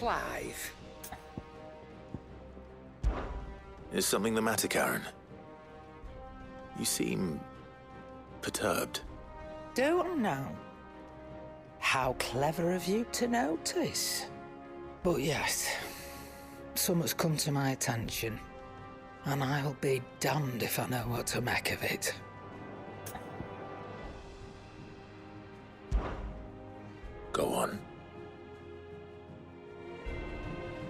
Clive. Is something the matter, Karen? You seem perturbed. Don't know. How clever of you to notice. But yes, something's come to my attention, and I'll be damned if I know what to make of it. Go on.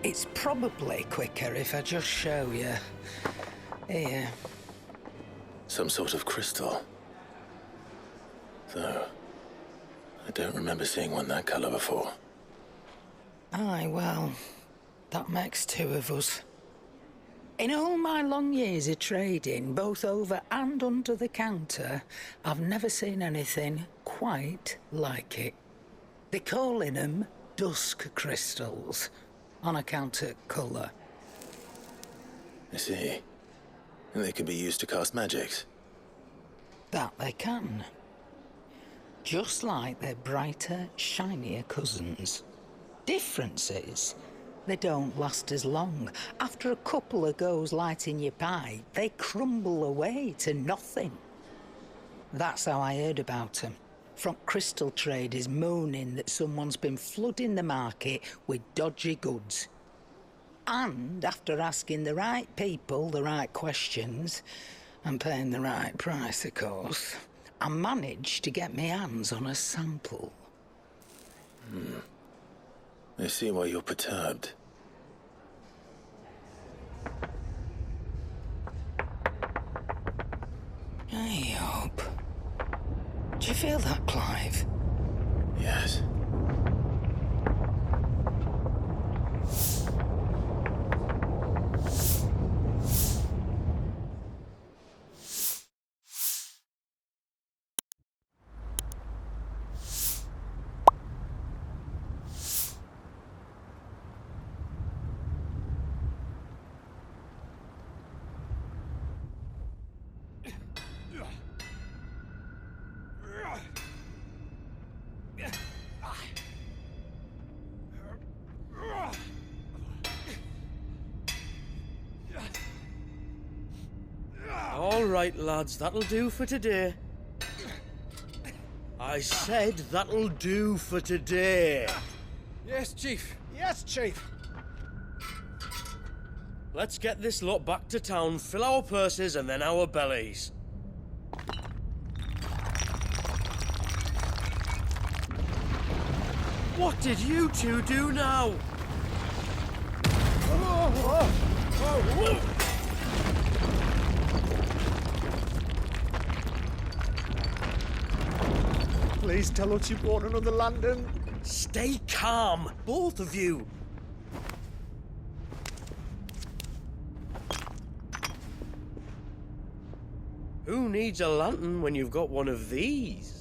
It's probably quicker if I just show you. Here. Some sort of crystal. Though, I don't remember seeing one that color before. Aye, well, that makes two of us. In all my long years of trading, both over and under the counter, I've never seen anything quite like it. They're calling them dusk crystals, on account of colour. I see. And they can be used to cast magics. That they can. Just like their brighter, shinier cousins. Difference is, they don't last as long. After a couple of goes lighting your pie, they crumble away to nothing. That's how I heard about them. From crystal traders moaning that someone's been flooding the market with dodgy goods. And after asking the right people the right questions, and paying the right price, of course, I managed to get my hands on a sample. I see why you're perturbed. I hope. Do you feel that, Clive? Yes. All right, lads, that'll do for today. I said that'll do for today. Yes, Chief. Yes, Chief. Let's get this lot back to town, fill our purses and then our bellies. What did you two do now? Please tell us you bought another lantern. Stay calm, both of you. Who needs a lantern when you've got one of these?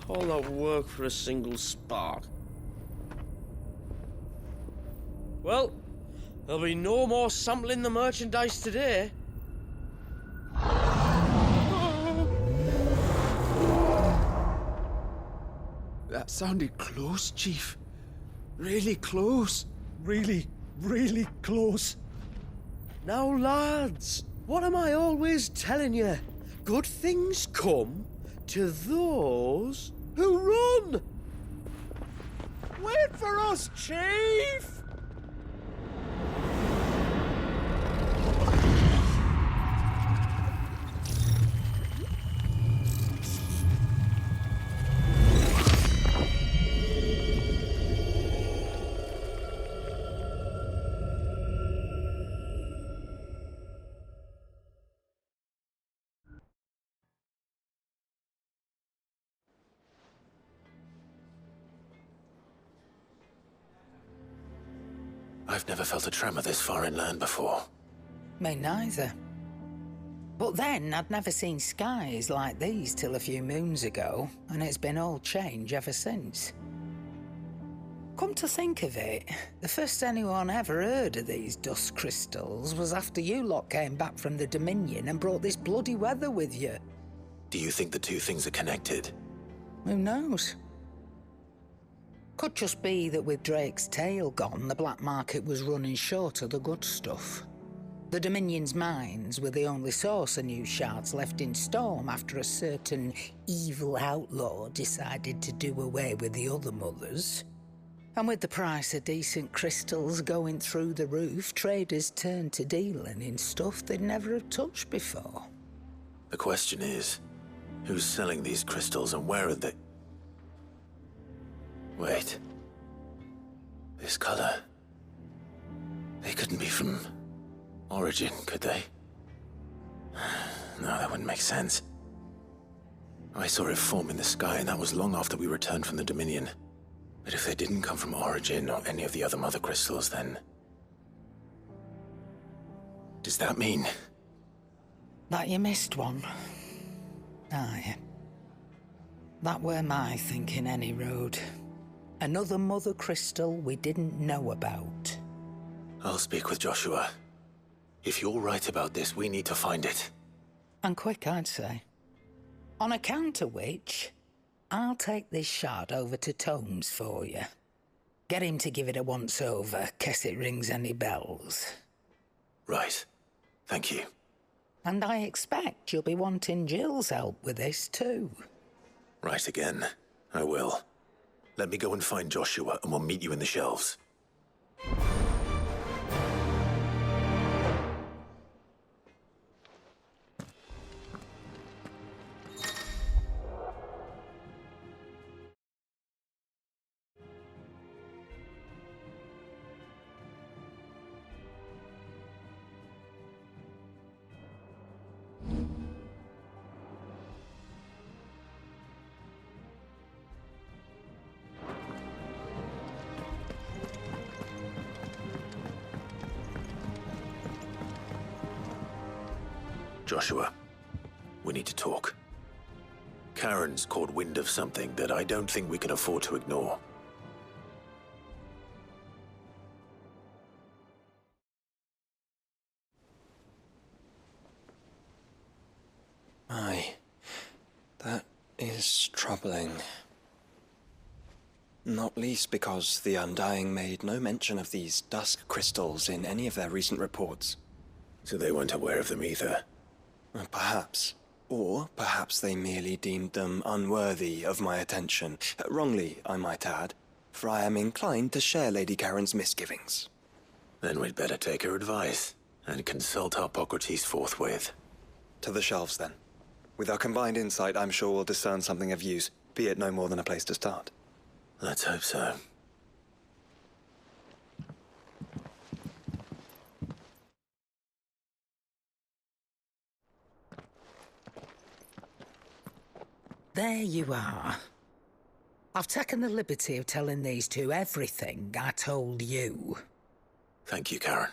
All that work for a single spark. Well, there'll be no more sampling the merchandise today. That sounded close, Chief. Really close. Really, really close. Now, lads, what am I always telling you? Good things come to those who run! Wait for us, Chief! I've never felt a tremor this far inland before. Me neither. But then I'd never seen skies like these till a few moons ago, and it's been all change ever since. Come to think of it, the first anyone ever heard of these dust crystals was after you lot came back from the Dominion and brought this bloody weather with you. Do you think the two things are connected? Who knows? Could just be that with Drake's tail gone, the black market was running short of the good stuff. The Dominion's mines were the only source of new shards left in Storm after a certain evil outlaw decided to do away with the other mothers. And with the price of decent crystals going through the roof, traders turned to dealing in stuff they'd never have touched before. The question is, who's selling these crystals and where are they? Wait. This color. They couldn't be from Origin, could they? No, that wouldn't make sense. I saw it form in the sky, and that was long after we returned from the Dominion. But if they didn't come from Origin or any of the other mother crystals, then... does that mean... That you missed one? Aye. That were my thinking, any road. Another mother crystal we didn't know about. I'll speak with Joshua. If you're right about this, we need to find it. And quick, I'd say. On account of which, I'll take this shard over to Tomes for you. Get him to give it a once-over, case it rings any bells. Right. Thank you. And I expect you'll be wanting Jill's help with this, too. Right again. I will. Let me go and find Joshua, and we'll meet you in the shelves. Joshua, we need to talk. Karen's caught wind of something that I don't think we can afford to ignore. Aye, that is troubling. Not least because the Undying made no mention of these dusk crystals in any of their recent reports. So they weren't aware of them either. Perhaps. Or perhaps they merely deemed them unworthy of my attention. Wrongly, I might add, for I am inclined to share Lady Karen's misgivings. Then we'd better take her advice and consult Hippocrates forthwith. To the shelves, then. With our combined insight, I'm sure we'll discern something of use, be it no more than a place to start. Let's hope so. There you are. I've taken the liberty of telling these two everything I told you. Thank you, Karen.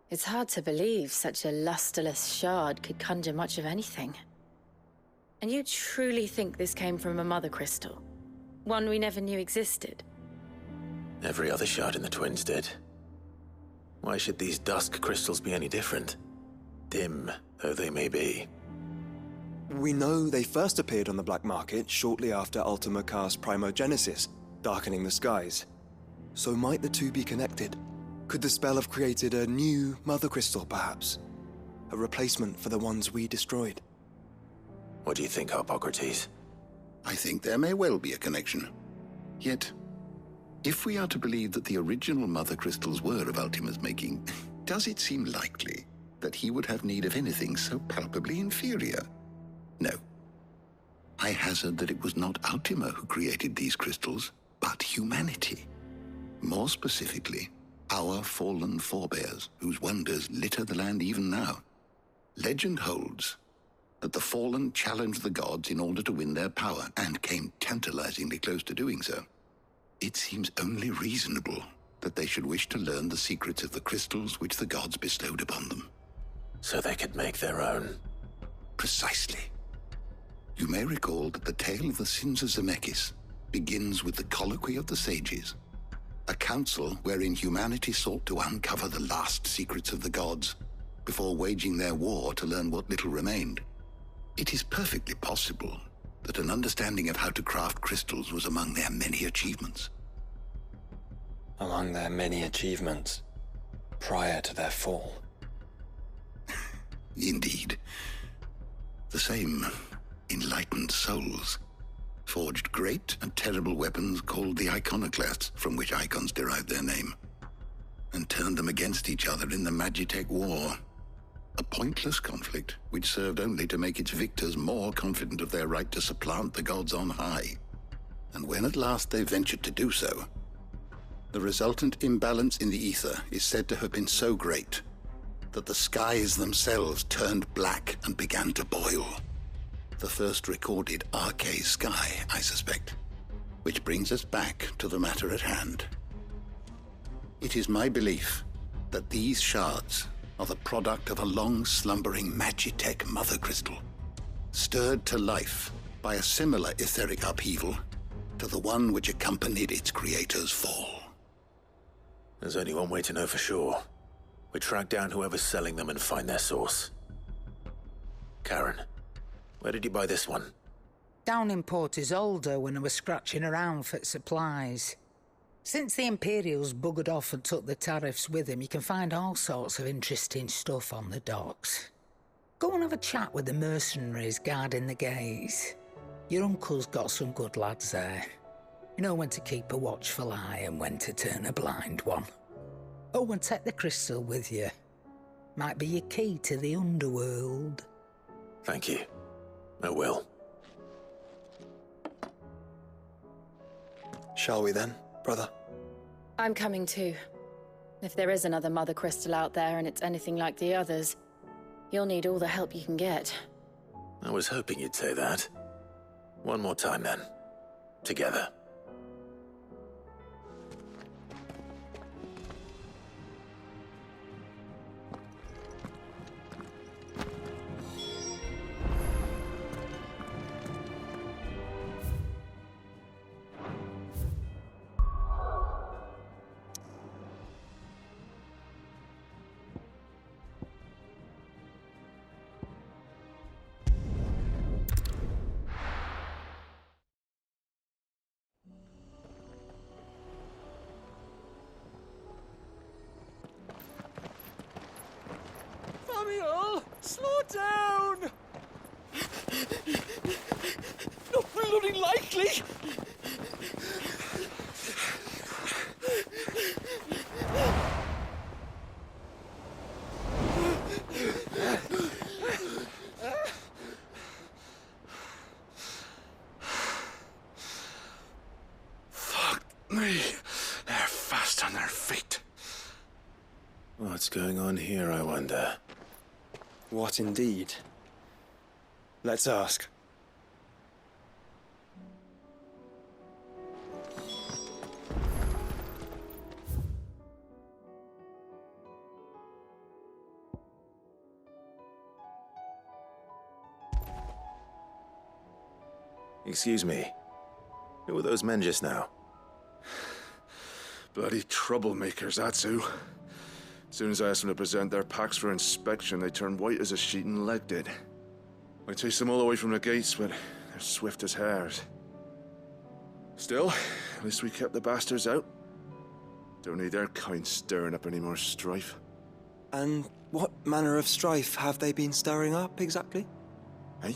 It's hard to believe such a lusterless shard could conjure much of anything. And you truly think this came from a mother crystal? One we never knew existed? Every other shard in the Twins did. Why should these dusk crystals be any different? Dim though they may be. We know they first appeared on the black market shortly after Ultima cast Primogenesis, darkening the skies. So might the two be connected? Could the spell have created a new mother crystal, perhaps? A replacement for the ones we destroyed? What do you think, Hippocrates? I think there may well be a connection. Yet, if we are to believe that the original mother crystals were of Ultima's making, does it seem likely that he would have need of anything so palpably inferior? No. I hazard that it was not Ultima who created these crystals, but humanity. More specifically, our fallen forebears, whose wonders litter the land even now. Legend holds that the fallen challenged the gods in order to win their power, and came tantalizingly close to doing so. It seems only reasonable that they should wish to learn the secrets of the crystals which the gods bestowed upon them. So they could make their own. Precisely. You may recall that the tale of the sins of Zemeckis begins with the colloquy of the sages, a council wherein humanity sought to uncover the last secrets of the gods before waging their war to learn what little remained. It is perfectly possible that an understanding of how to craft crystals was among their many achievements. Among their many achievements, prior to their fall. Indeed. The same enlightened souls forged great and terrible weapons called the iconoclasts, from which icons derived their name, and turned them against each other in the Magitech War. A pointless conflict which served only to make its victors more confident of their right to supplant the gods on high. And when at last they ventured to do so, the resultant imbalance in the ether is said to have been so great that the skies themselves turned black and began to boil. The first recorded arcane sky, I suspect. Which brings us back to the matter at hand. It is my belief that these shards are the product of a long-slumbering Magitech mother crystal, stirred to life by a similar etheric upheaval to the one which accompanied its creator's fall. There's only one way to know for sure. We track down whoever's selling them and find their source. Karen, where did you buy this one? Down in Port Isolde when I was scratching around for supplies. Since the Imperials buggered off and took the tariffs with them, you can find all sorts of interesting stuff on the docks. Go and have a chat with the mercenaries guarding the gates. Your uncle's got some good lads there. You know when to keep a watchful eye and when to turn a blind one. Oh, and take the crystal with you. Might be your key to the underworld. Thank you. I will. Shall we then, brother? I'm coming too. If there is another mother crystal out there and it's anything like the others, you'll need all the help you can get. I was hoping you'd say that. One more time then. Together. Samuel, slow down! Not bloody likely! Fuck me. They're fast on their feet. What's going on here, I wonder? What indeed? Let's ask. Excuse me. Who were those men just now? Bloody troublemakers, that's who. As soon as I asked them to present their packs for inspection, they turned white as a sheet and legged it. I chased them all away from the gates, but they're swift as hares. Still, at least we kept the bastards out. Don't need their kind stirring up any more strife. And what manner of strife have they been stirring up, exactly? Hey?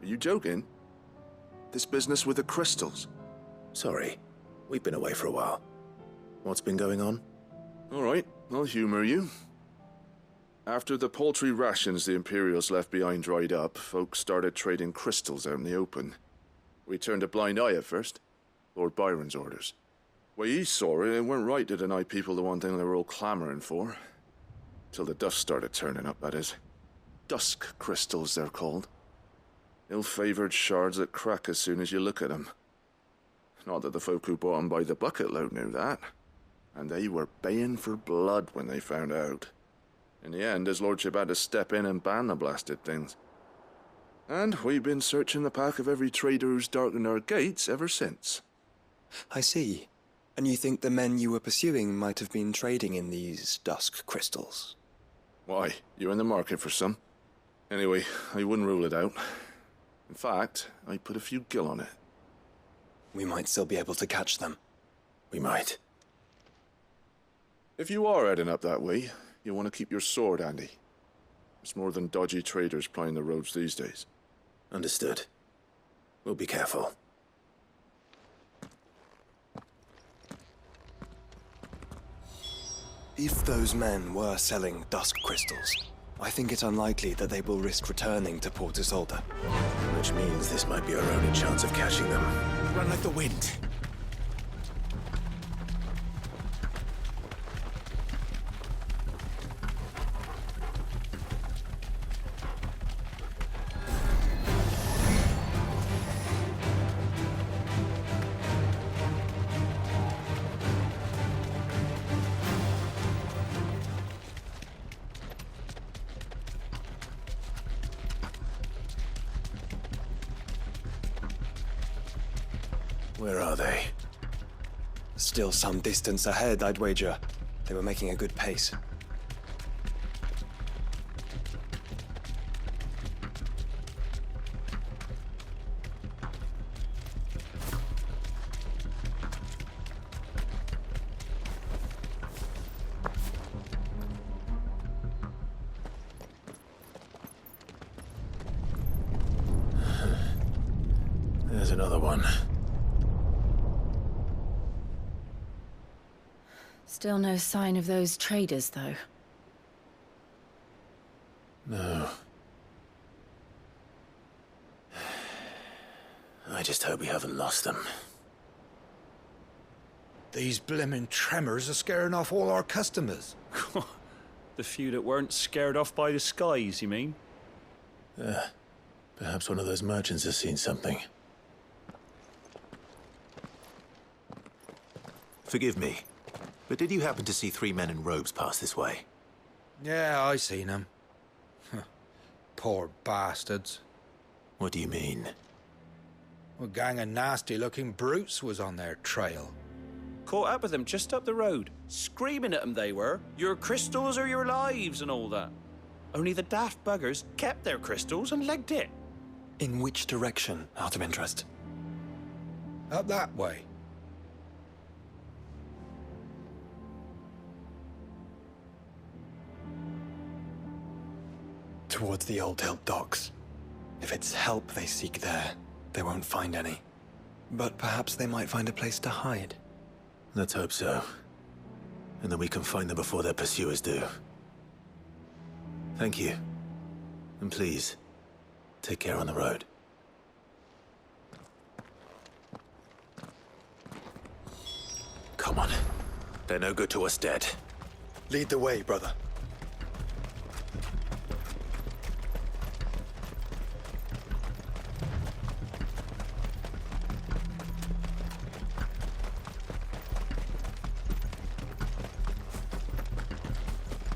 Are you joking? This business with the crystals? Sorry. We've been away for a while. What's been going on? All right, I'll humor you. After the paltry rations the Imperials left behind dried up, folks started trading crystals out in the open. We turned a blind eye at first. Lord Byron's orders. Way he saw it, it weren't right to deny people the one thing they were all clamoring for. Till the dust started turning up, that is. Dusk crystals, they're called. Ill-favored shards that crack as soon as you look at them. Not that the folk who bought them by the bucket load knew that. And they were baying for blood when they found out. In the end, his lordship had to step in and ban the blasted things. And we've been searching the pack of every trader who's darkened our gates ever since. I see. And you think the men you were pursuing might have been trading in these dusk crystals? Why, you're in the market for some. Anyway, I wouldn't rule it out. In fact, I'd put a few gil on it. We might still be able to catch them. We might. If you are heading up that way, you'll want to keep your sword handy. There's more than dodgy traders plying the roads these days. Understood. We'll be careful. If those men were selling dusk crystals, I think it unlikely that they will risk returning to Port Isolde. Which means this might be our only chance of catching them. Run like the wind. Where are they? Still some distance ahead, I'd wager. They were making a good pace. There's another one. Still no sign of those traders, though. No. I just hope we haven't lost them. These blimmin' tremors are scaring off all our customers. The few that weren't scared off by the skies, you mean? Perhaps one of those merchants has seen something. Forgive me, but did you happen to see 3 men in robes pass this way? Yeah, I seen them. Poor bastards. What do you mean? A gang of nasty-looking brutes was on their trail. Caught up with them just up the road. Screaming at them they were. Your crystals or your lives and all that. Only the daft buggers kept their crystals and legged it. In which direction, out of interest? Up that way. Towards the Old Hill docks. If it's help they seek there, they won't find any. But perhaps they might find a place to hide. Let's hope so. And that we can find them before their pursuers do. Thank you. And please, take care on the road. Come on. They're no good to us dead. Lead the way, brother.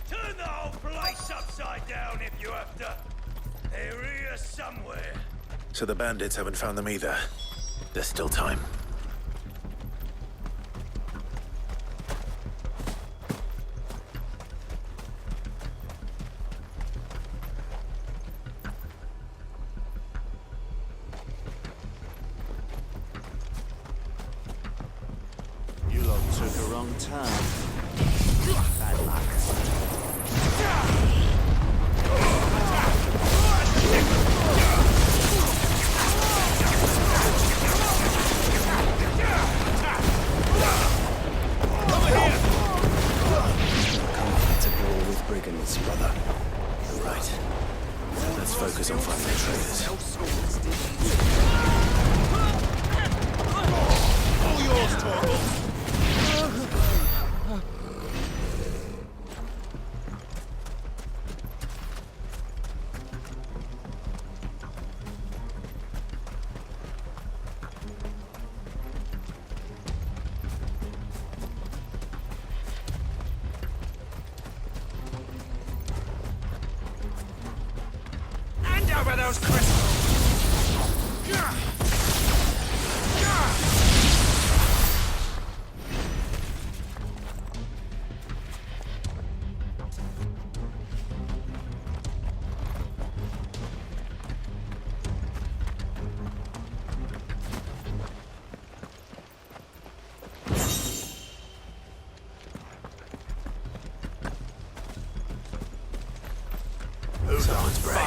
Turn the whole place upside down if you have to. They're here somewhere. So the bandits haven't found them either. There's still time. You lot took a wrong turn. Bad luck. Compatible with brigands, brother. You're right. Let's focus on finding the traders. All yours, Torvald. Hand over those crystals! Someone's brave.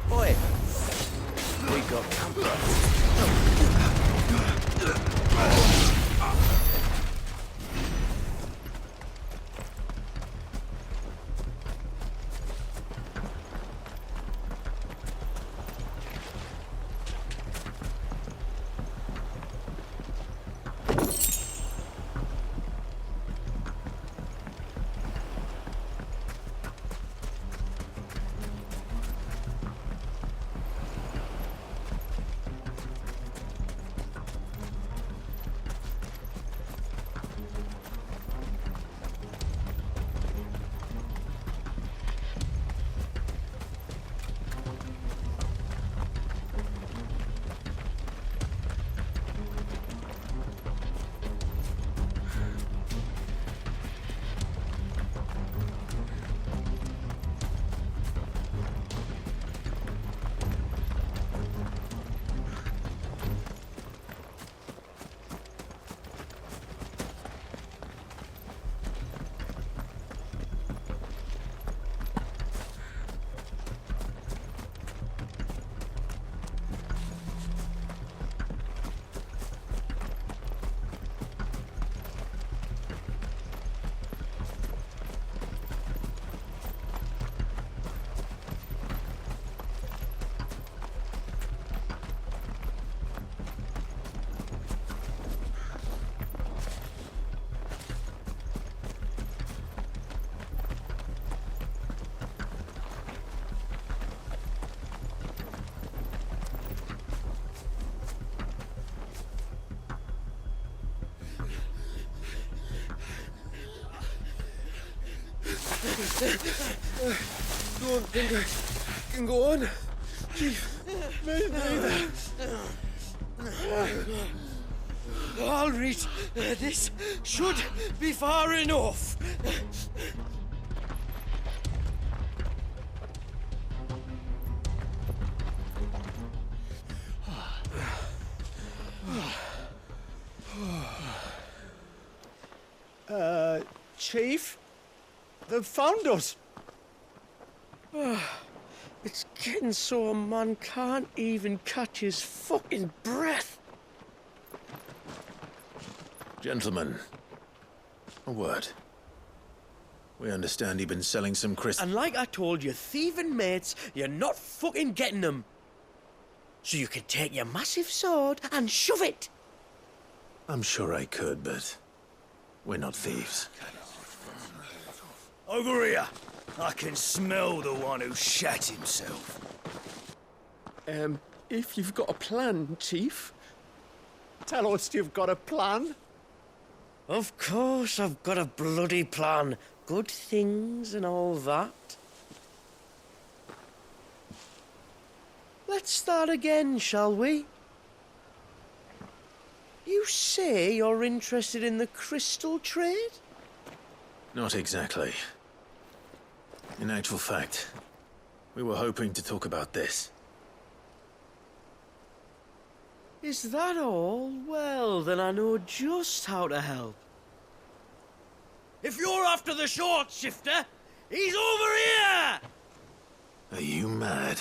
Boy, we got company. Don't think I can go on. Chief, me neither. I'll reach. This should be far enough. Chief? They've found us. It's getting so a man can't even catch his fucking breath. Gentlemen, a word. We understand you've been selling some crystals. And like I told your thieving mates, you're not fucking getting them. So you can take your massive sword and shove it. I'm sure I could, but we're not thieves. Over here. I can smell the one who shat himself. If you've got a plan, Chief. Tell us you've got a plan. Of course I've got a bloody plan. Good things and all that. Let's start again, shall we? You say you're interested in the crystal trade? Not exactly. In actual fact, we were hoping to talk about this. Is that all? Well, then I know just how to help. If you're after the short shifter, he's over here! Are you mad?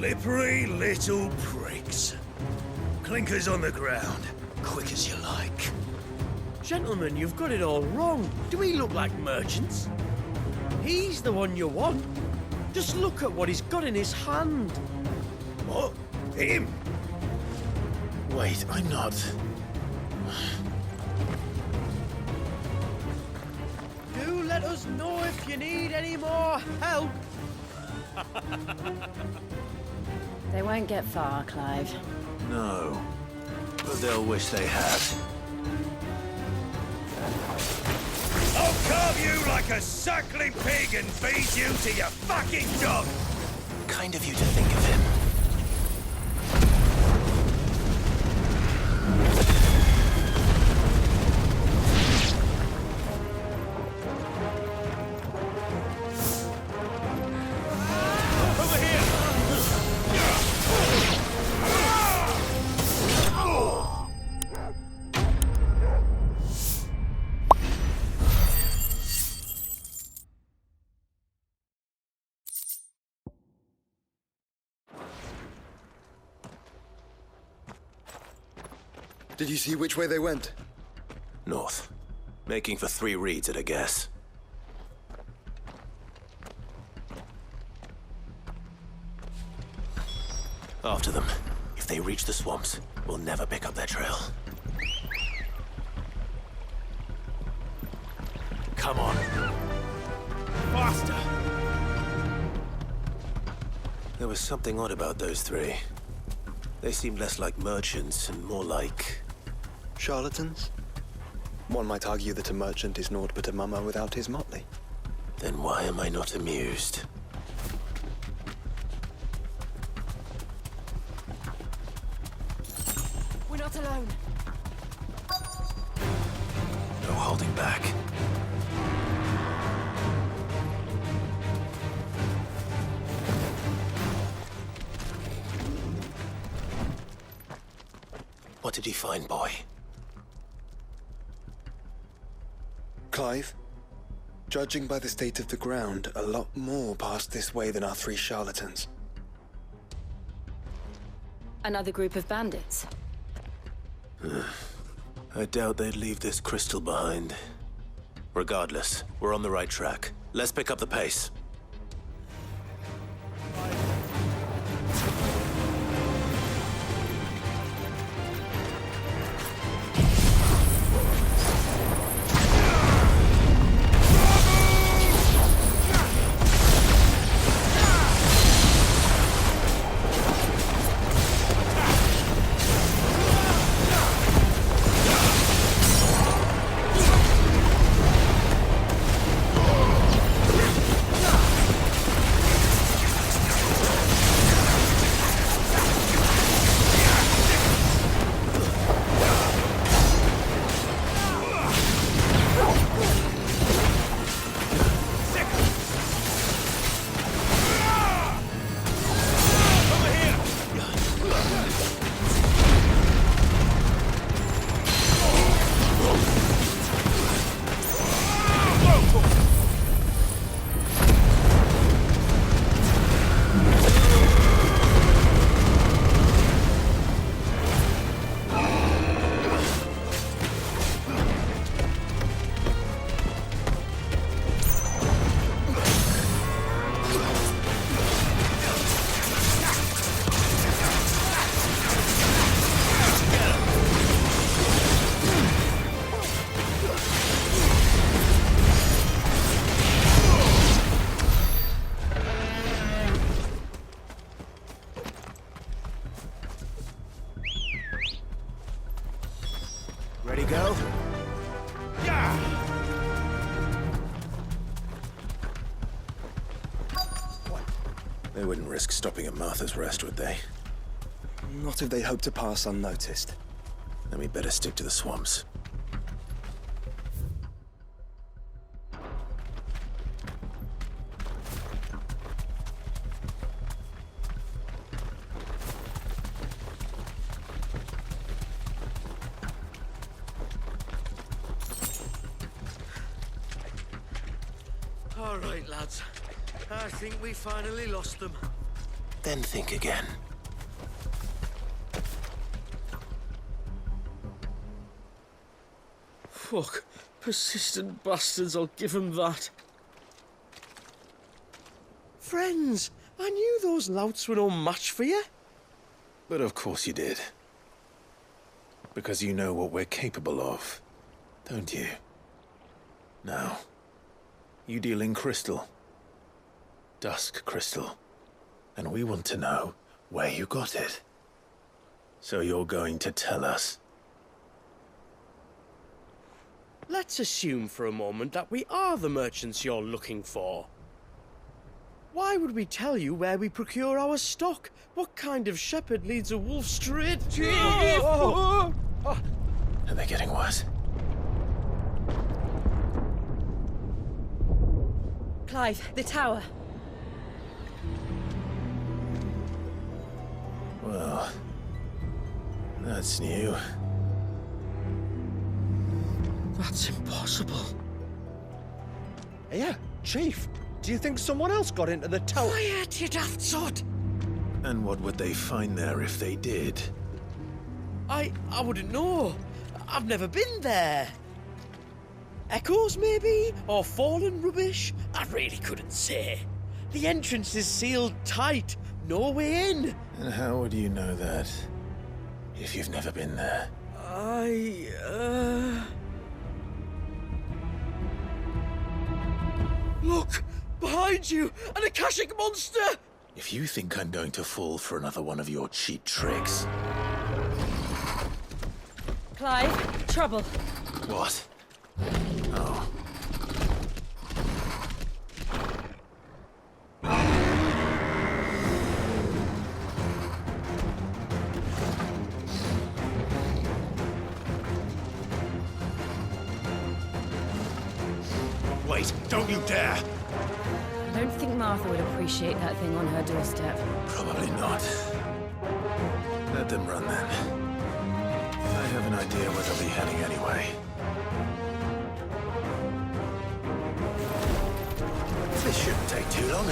Slippery little pricks. Clinkers on the ground, quick as you like. Gentlemen, you've got it all wrong. Do we look like merchants? He's the one you want. Just look at what he's got in his hand. What? Him? Wait, I'm not. Do let us know if you need any more help. They won't get far, Clive. No. But they'll wish they had. I'll carve you like a suckling pig and feed you to your fucking dog! Kind of you to think of him. Did you see which way they went? North. Making for 3 reads at a guess. After them. If they reach the swamps, we'll never pick up their trail. Come on. Faster! There was something odd about those 3. They seemed less like merchants and more like... Charlatans? One might argue that a merchant is naught but a mummer without his motley. Then why am I not amused? We're not alone. No holding back. What did he find, boy? Clive? Judging by the state of the ground, a lot more passed this way than our 3 charlatans. Another group of bandits. I doubt they'd leave this crystal behind. Regardless, we're on the right track. Let's pick up the pace. Ready, go? Yeah! They wouldn't risk stopping at Martha's Rest, would they? Not if they hope to pass unnoticed. Then we better stick to the swamps. All right, lads. I think we finally lost them. then think again. Fuck. Persistent bastards, I'll give them that. Friends, I knew those louts were no match for you. But of course you did. Because you know what we're capable of, don't you? Now, you deal in crystal. Dusk crystal. And we want to know where you got it. So you're going to tell us. Let's assume for a moment that we are the merchants you're looking for. Why would we tell you where we procure our stock? What kind of shepherd leads a wolf straight to... Are they getting worse? Clive, the tower. Well, that's new. That's impossible. Yeah, Chief. Do you think someone else got into the tower? Quiet, you daft sod! And what would they find there if they did? I wouldn't know. I've never been there. Echoes, maybe? Or fallen rubbish? I really couldn't say. The entrance is sealed tight. No way in. And how would you know that, if you've never been there? Look! Behind you! An Akashic monster! If you think I'm going to fall for another one of your cheap tricks... Clive, trouble. What? Oh. Wait, don't you dare! I don't think Martha would appreciate that thing on her doorstep. Probably not. Let them run then. I have an idea where they'll be heading anyway. This shouldn't take too long.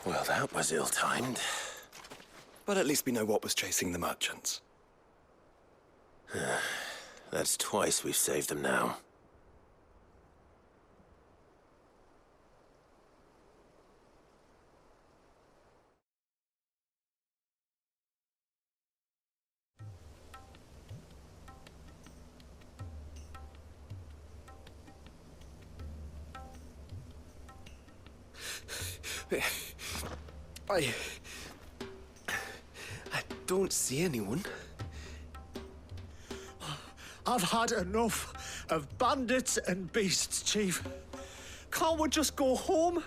Well, that was ill-timed. But at least we know what was chasing the merchants. That's twice we've saved them now. I don't see anyone. I've had enough of bandits and beasts, Chief. Can't we just go home?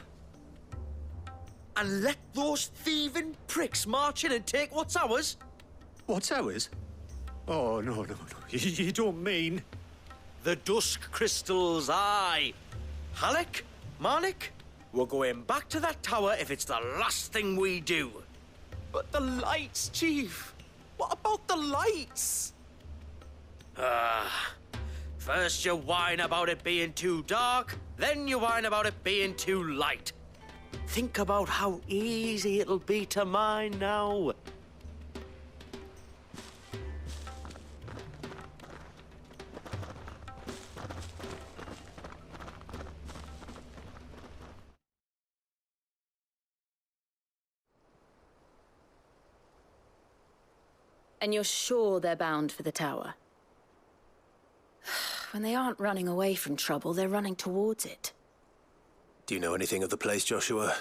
And let those thieving pricks march in and take what's ours? What's ours? Oh, no. You don't mean... The dusk crystals, aye. Halleck, Marnik, we're going back to that tower if it's the last thing we do. But the lights, Chief. What about the lights? First you whine about it being too dark, then you whine about it being too light. Think about how easy it'll be to mine now. And you're sure they're bound for the tower? When they aren't running away from trouble, they're running towards it. Do you know anything of the place, Joshua?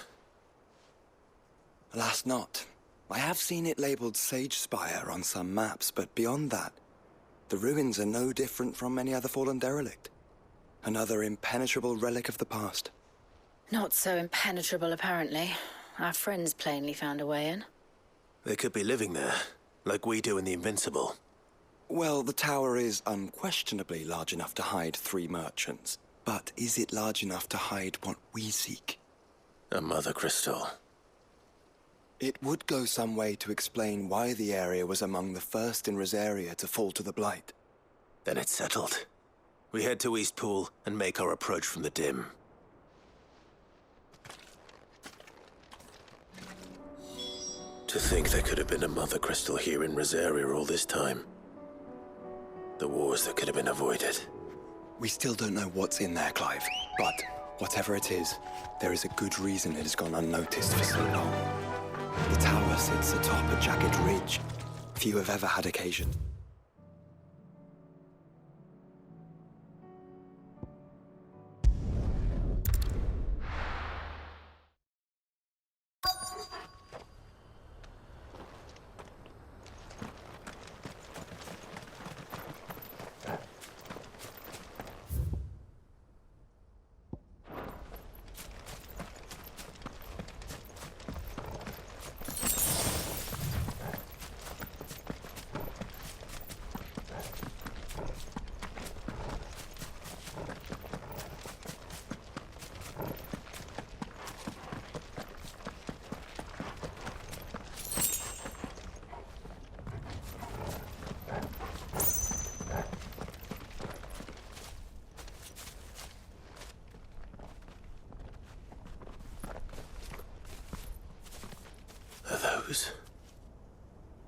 Alas, not. I have seen it labelled Sage Spire on some maps, but beyond that, the ruins are no different from any other fallen derelict. Another impenetrable relic of the past. Not so impenetrable, apparently. Our friends plainly found a way in. They could be living there, like we do in the Invincible. Well, the tower is unquestionably large enough to hide 3 merchants. But is it large enough to hide what we seek? A mother crystal. It would go some way to explain why the area was among the first in Rosaria to fall to the Blight. Then it's settled. We head to Eastpool and make our approach from the dim. To think there could have been a mother crystal here in Rosaria all this time. The wars that could have been avoided. We still don't know what's in there, Clive. But whatever it is, there is a good reason it has gone unnoticed for so long. The tower sits atop a jagged ridge. Few have ever had occasion.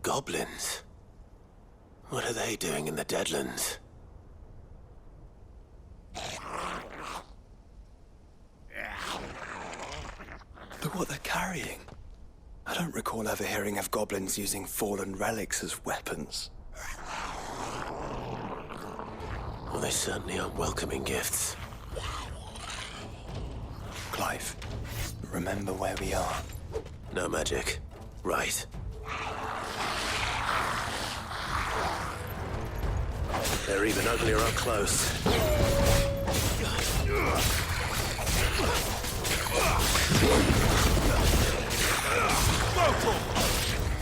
Goblins? What are they doing in the Deadlands? Look what they're carrying. I don't recall ever hearing of goblins using fallen relics as weapons. Well, they certainly aren't welcoming gifts. Clive, remember where we are. No magic. Right. They're even uglier up close.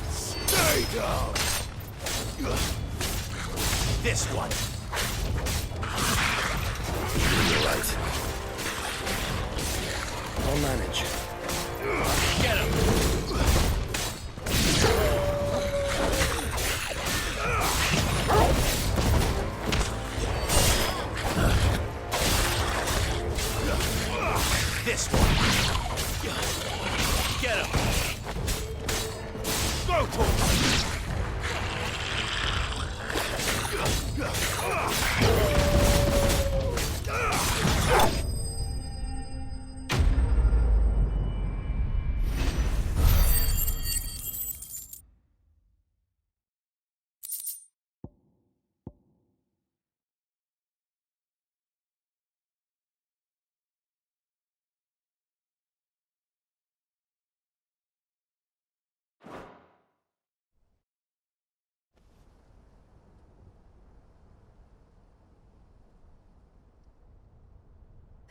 Stay down! This one. You're right. I'll manage. Get him! This one. Get him. Go for it.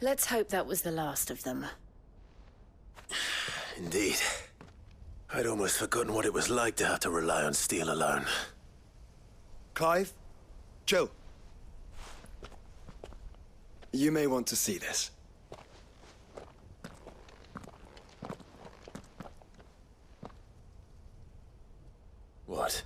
Let's hope that was the last of them. Indeed. I'd almost forgotten what it was like to have to rely on steel alone. Clive? Jill. You may want to see this. What?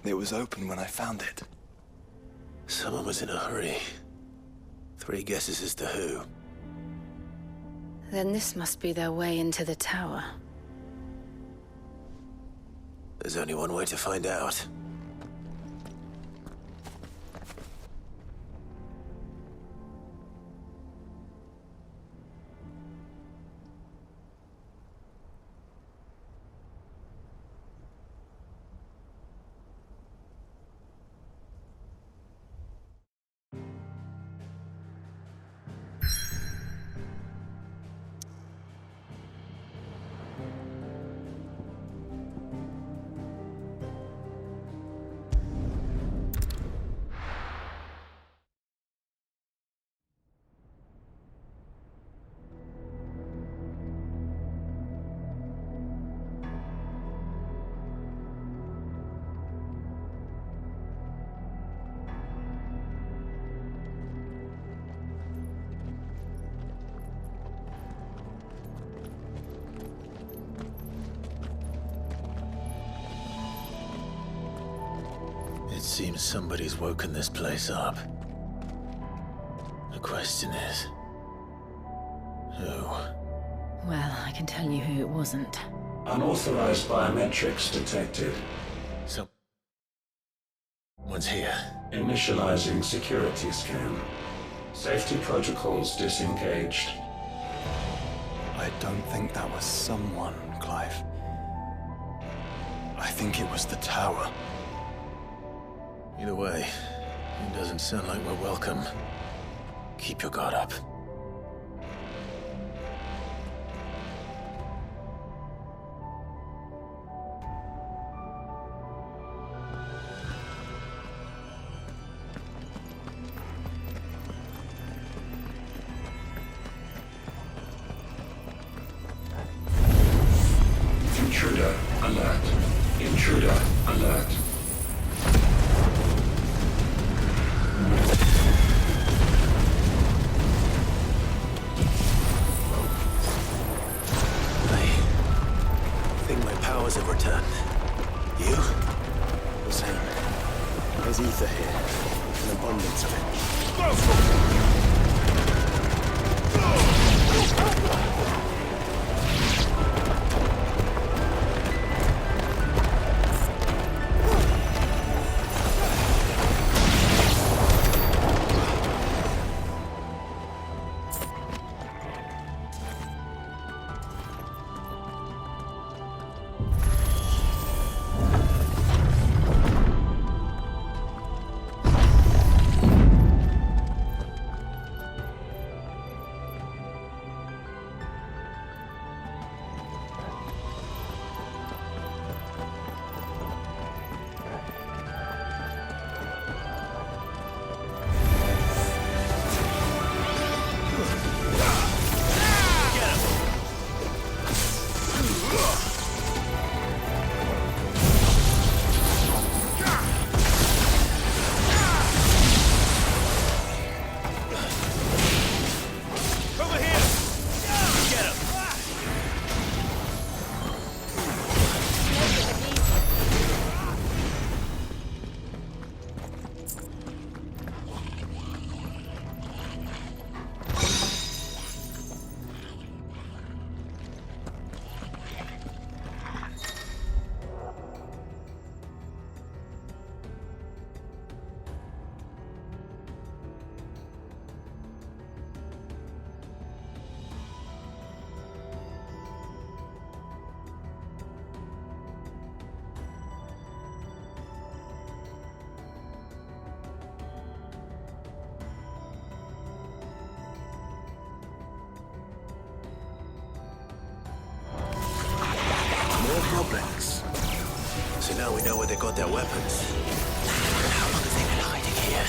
It was open when I found it. Someone was in a hurry. 3 guesses as to who. Then this must be their way into the tower. There's only one way to find out. It seems somebody's woken this place up. The question is... who? Well, I can tell you who it wasn't. Unauthorized biometrics detected. Someone's here. Initializing security scan. Safety protocols disengaged. I don't think that was someone, Clive. I think it was the tower. Either way, it doesn't sound like we're welcome. Keep your guard up. Intruder alert. Intruder alert. Have returned. You? The same. There's ether here. An abundance of got their weapons. How long have they been hiding here?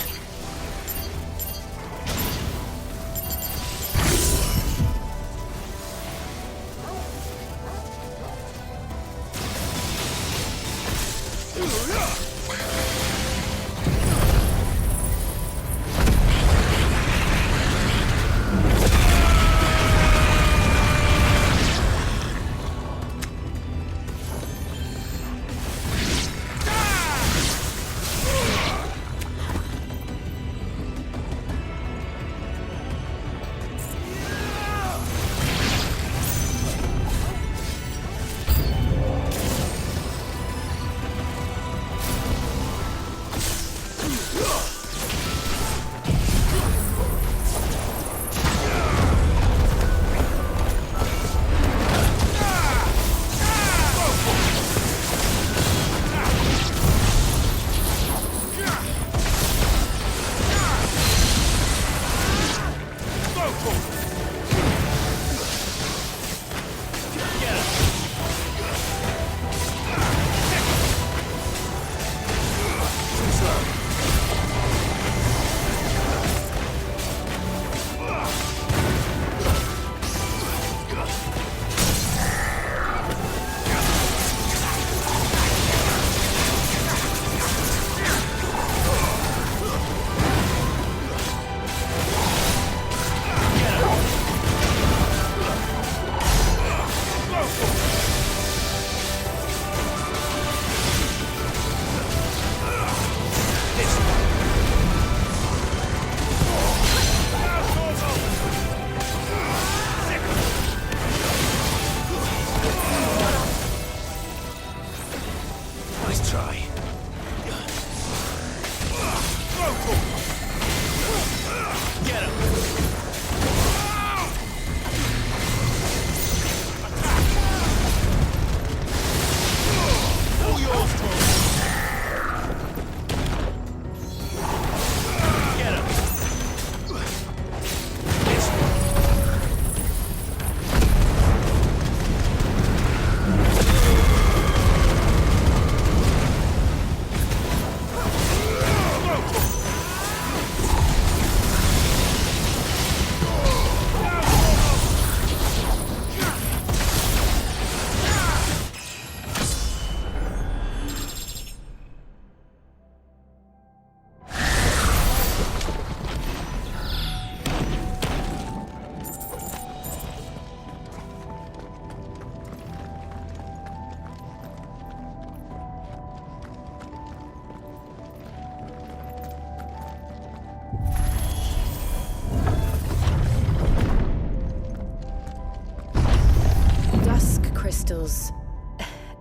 Crystals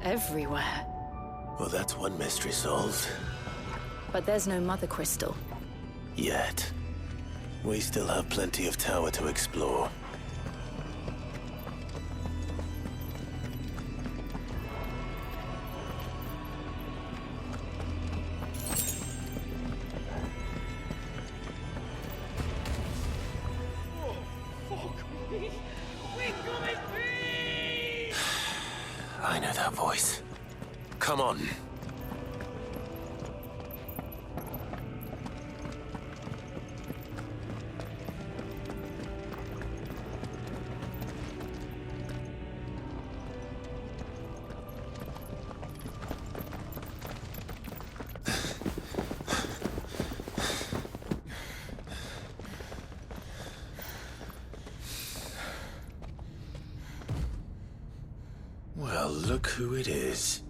everywhere. Well, that's one mystery solved. But there's no mother crystal. Yet. We still have plenty of tower to explore. I know that voice. Come on. Well, look who it is.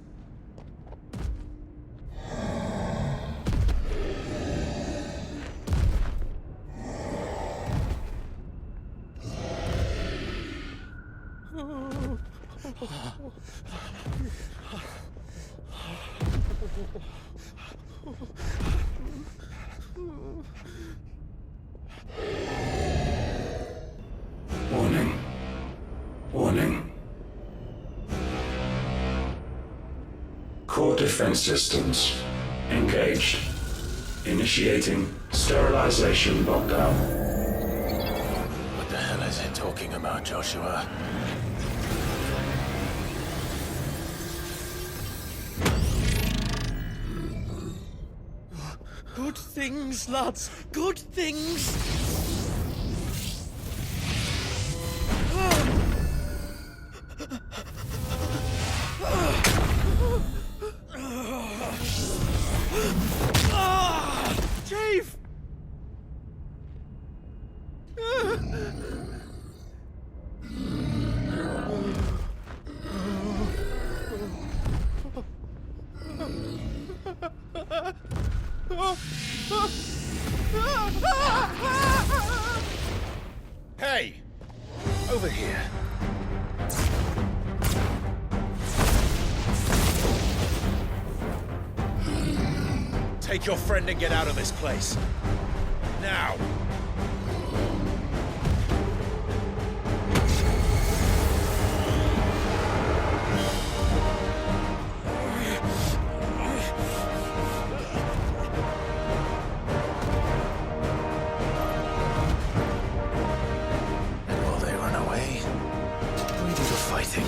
Warning. Warning. Core defense systems engaged. Initiating sterilization lockdown. What the hell is it talking about, Joshua? Good things, lads. Good things. Chief! Hey! Over here. Take your friend and get out of this place. Now! And while they run away, we do the fighting.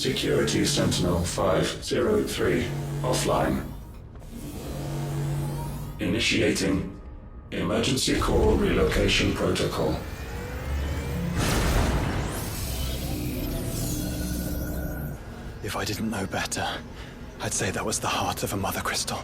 Security Sentinel 503 offline. Initiating Emergency Call Relocation Protocol. If I didn't know better, I'd say that was the heart of a mother crystal.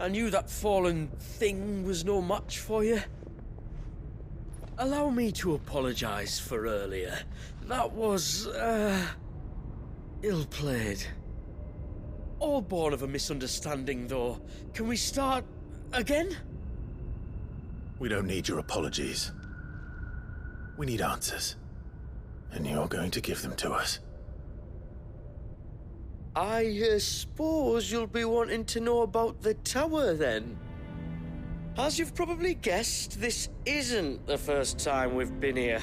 I knew that fallen thing was no match for you. Allow me to apologize for earlier. That was, ill-played. All born of a misunderstanding, though. Can we start again? We don't need your apologies. We need answers. And you're going to give them to us. I suppose you'll be wanting to know about the tower, then. As you've probably guessed, this isn't the first time we've been here.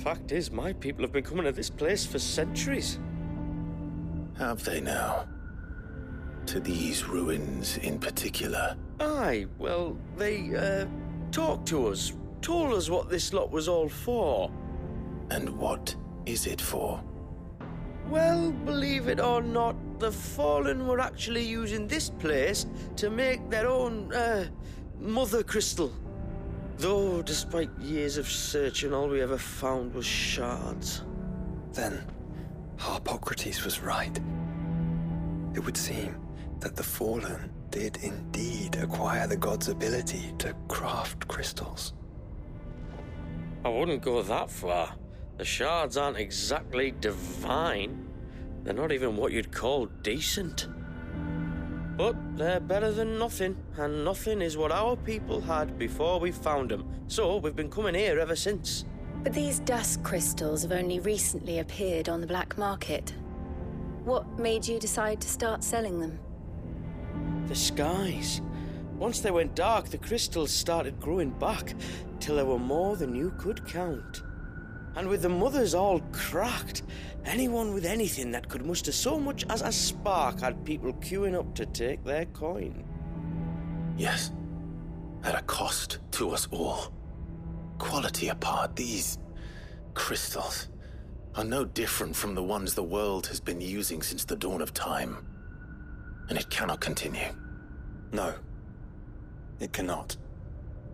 Fact is, my people have been coming to this place for centuries. Have they now? To these ruins in particular? Aye, well, they, talked to us, told us what this lot was all for. And what is it for? Well, believe it or not, the Fallen were actually using this place to make their own, mother crystal. Though, despite years of searching, all we ever found was shards. Then, Harpocrates was right. It would seem that the Fallen did indeed acquire the god's ability to craft crystals. I wouldn't go that far. The shards aren't exactly divine. They're not even what you'd call decent. But they're better than nothing, and nothing is what our people had before we found them. So we've been coming here ever since. But these dust crystals have only recently appeared on the black market. What made you decide to start selling them? The skies. Once they went dark, the crystals started growing back, till there were more than you could count. And with the mothers all cracked, anyone with anything that could muster so much as a spark had people queuing up to take their coin. Yes. At a cost to us all. Quality apart, these crystals are no different from the ones the world has been using since the dawn of time. And it cannot continue. No, it cannot.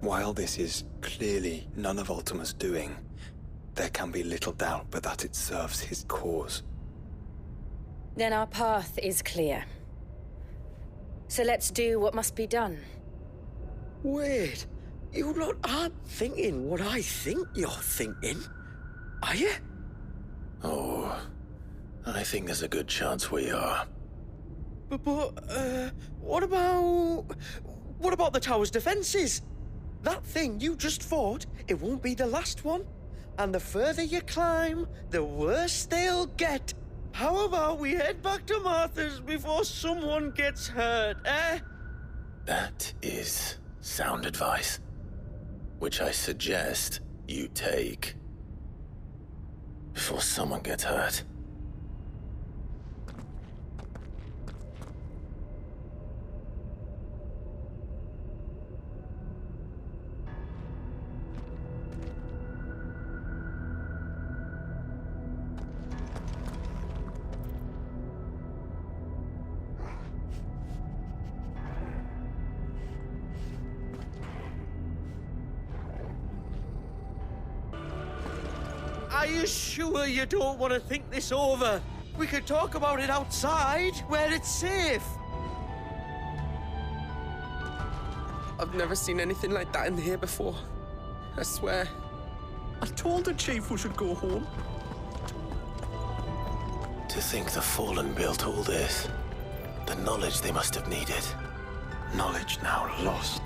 While this is clearly none of Ultima's doing, there can be little doubt but that it serves his cause. Then our path is clear. So let's do what must be done. Wait, you lot aren't thinking what I think you're thinking, are you? Oh, I think there's a good chance we are. But, what about the tower's defenses? That thing you just fought, it won't be the last one. And the further you climb, the worse they'll get. How about we head back to Martha's before someone gets hurt, eh? That is sound advice, which I suggest you take before someone gets hurt. Are you sure you don't want to think this over? We could talk about it outside, where it's safe. I've never seen anything like that in here before. I swear. I told the chief we should go home. To think the Fallen built all this. The knowledge they must have needed. Knowledge now lost.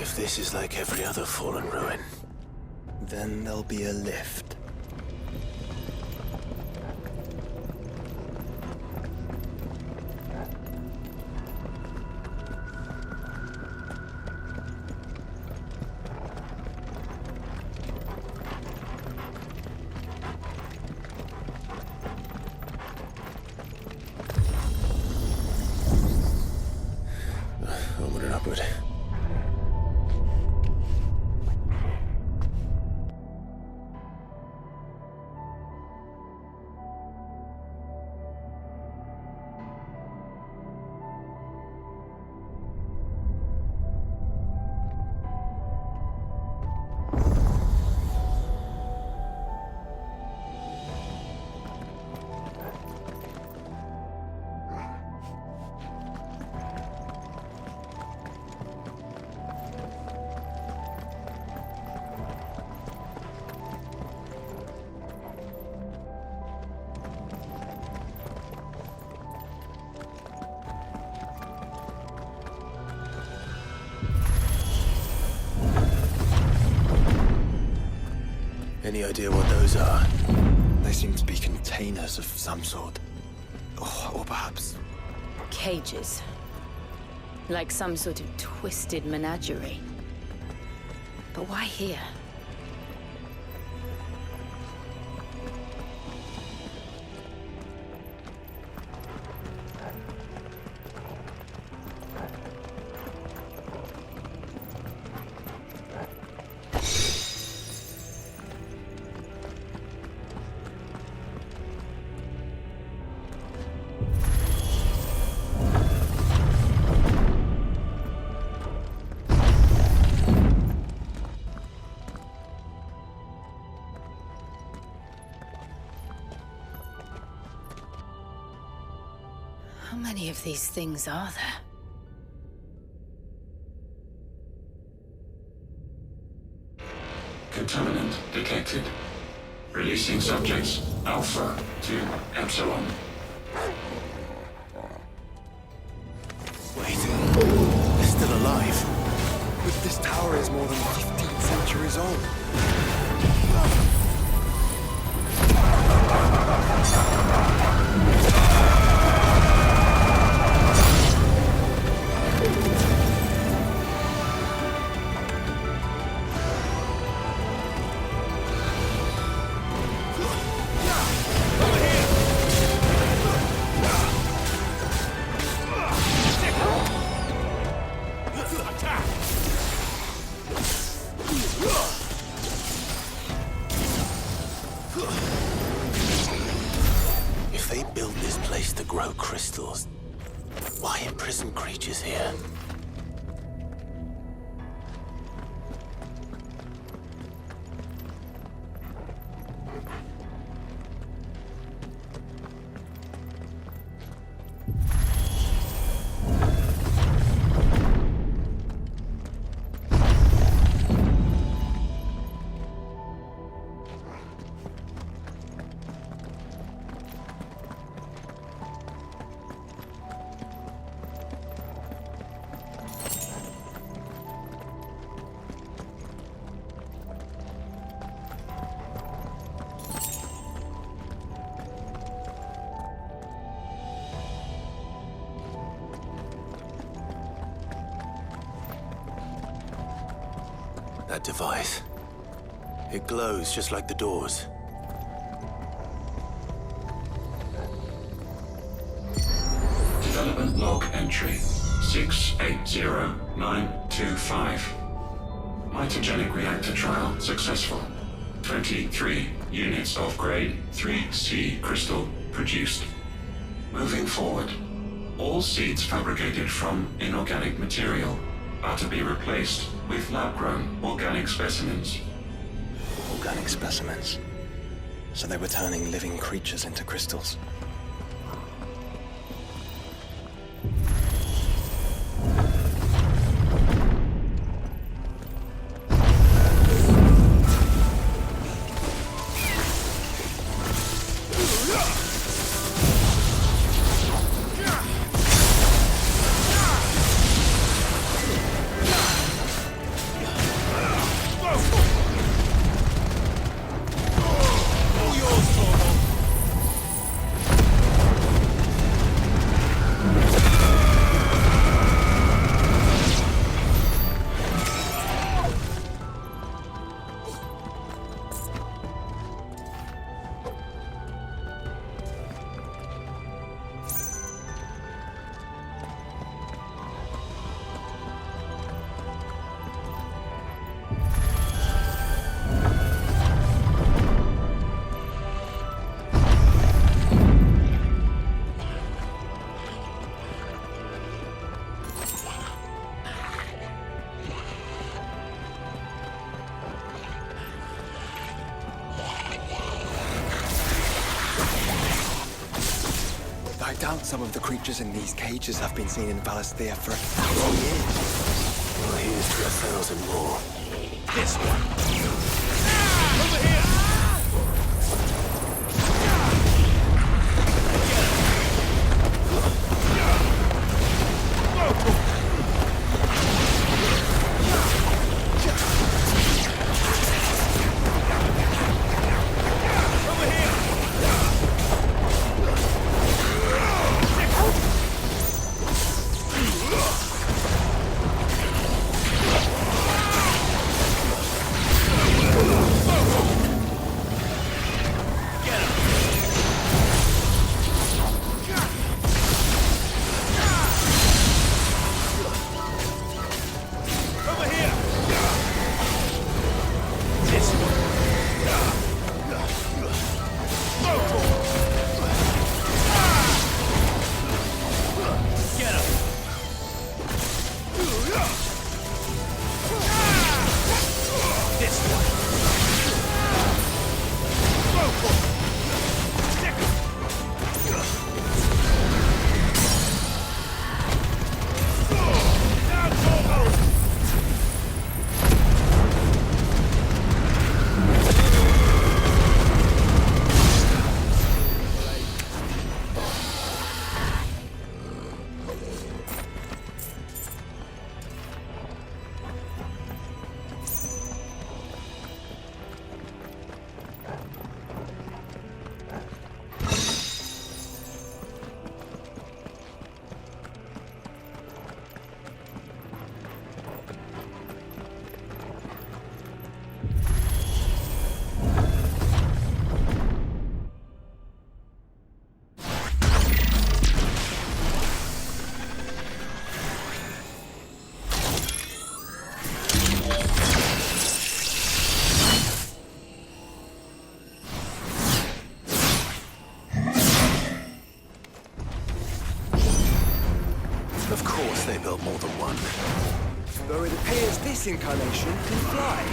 If this is like every other fallen ruin, then there'll be a lift. Onward and upward. Any idea what those are? They seem to be containers of some sort. Or perhaps... Cages. Like some sort of twisted menagerie. But why here? How many of these things are there? Contaminant detected. Releasing subjects Alpha to Epsilon. Wait, they're still alive. But this tower is more than 15 centuries old. If they built this place to grow crystals, why imprison creatures here? That device. It glows just like the doors. Development log entry 680925. Mitogenic reactor trial successful. 23 units of grade 3C crystal produced. Moving forward, all seeds fabricated from inorganic material are to be replaced with lab-grown organic specimens. Organic specimens. So they were turning living creatures into crystals. doubt some of the creatures in these cages have been seen in Valisthea for 1,000 years. Well, here's to 1,000 more. This one. Over here! Of course they built more than one. Though it appears this incarnation can fly.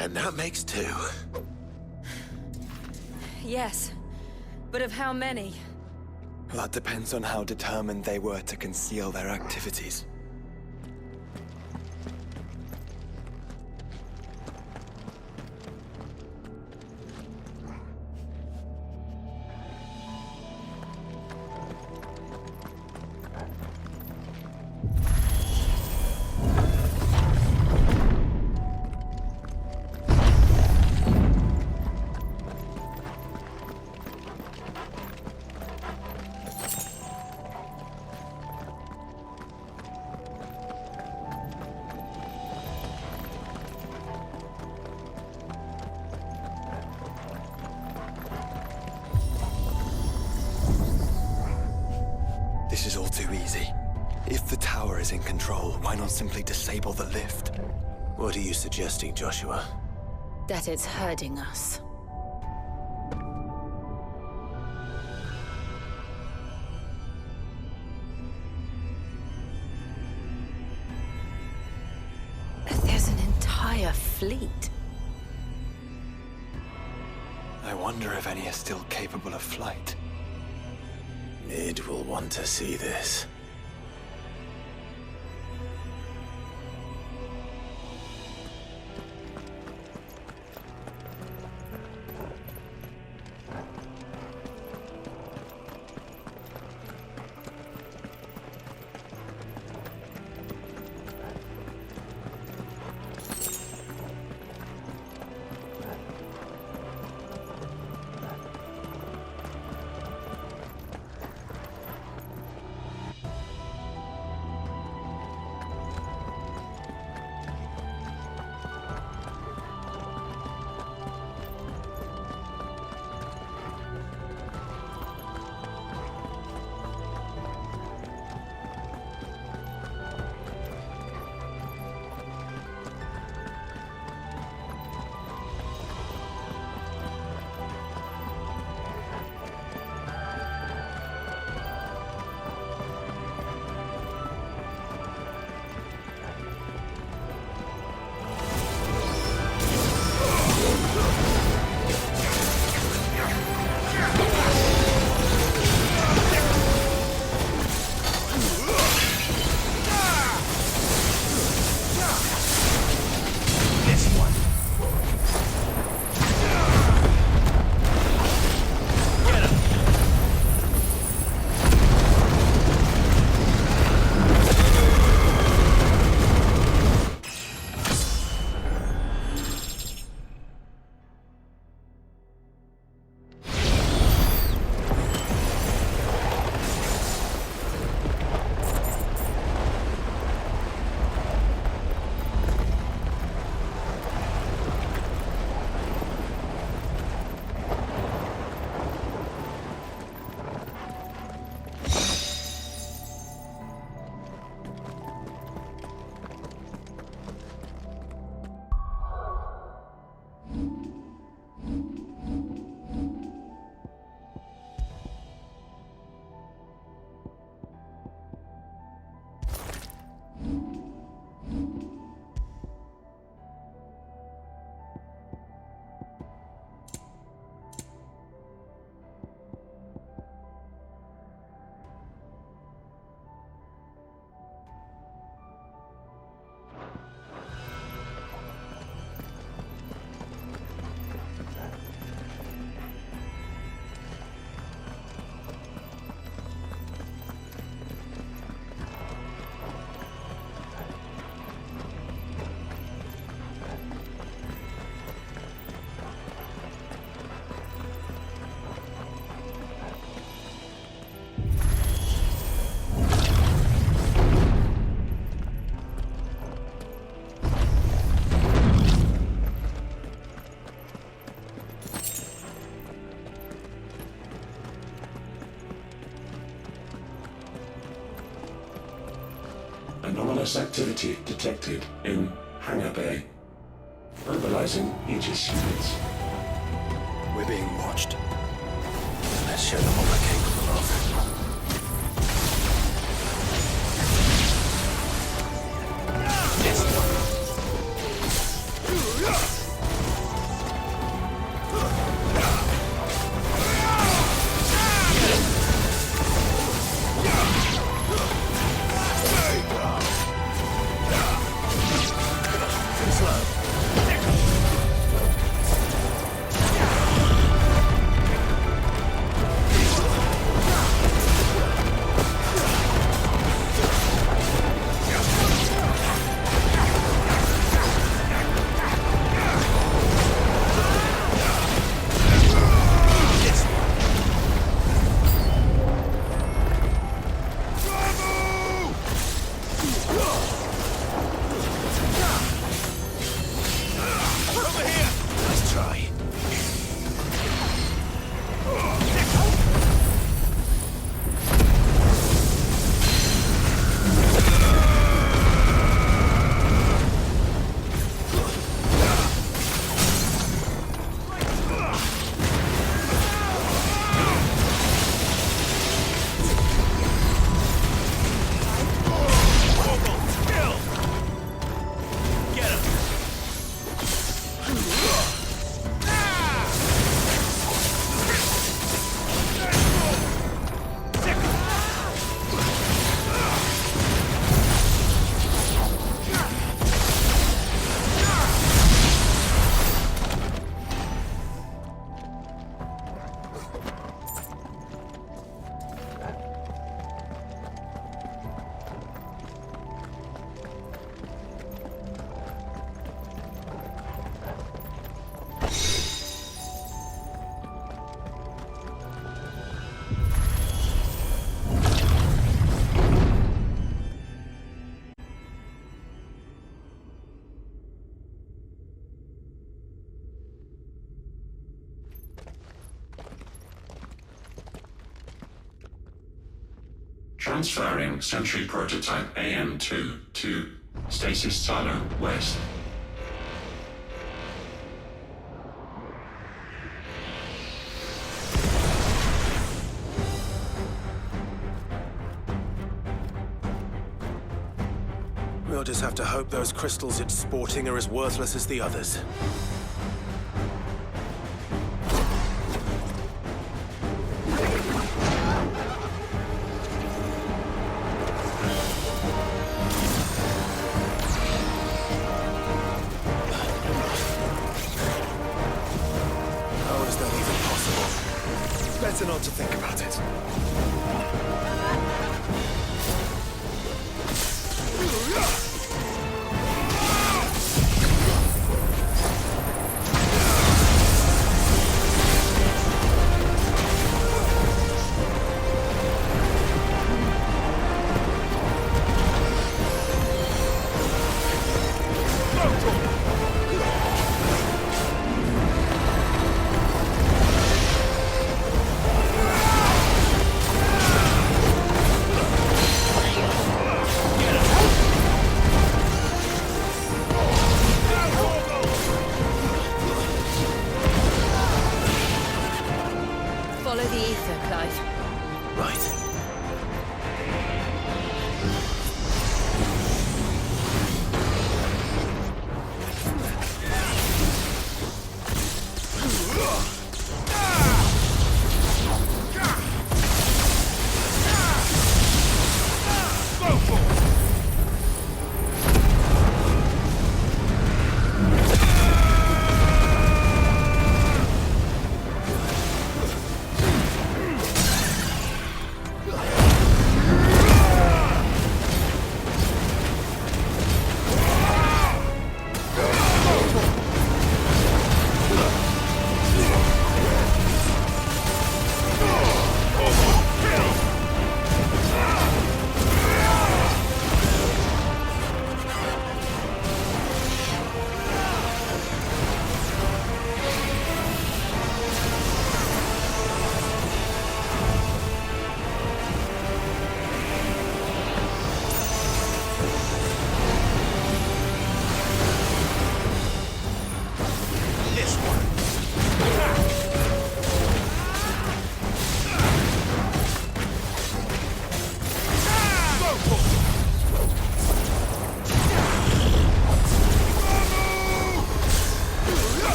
And that makes 2. Yes, but of how many? That depends on how determined they were to conceal their activities. in control, why not simply disable the lift? What are you suggesting, Joshua? That it's hurting us. There's an entire fleet. I wonder if any are still capable of flight. Mid will want to see this. Anomalous activity detected in Hangar Bay. Mobilizing Aegis units. We're being watched. Let's show them what we're capable of. Transferring Sentry Prototype AM2 to Stasis Silo West. We'll just have to hope those crystals it's sporting are as worthless as the others. How is that even possible? Better not to think about it.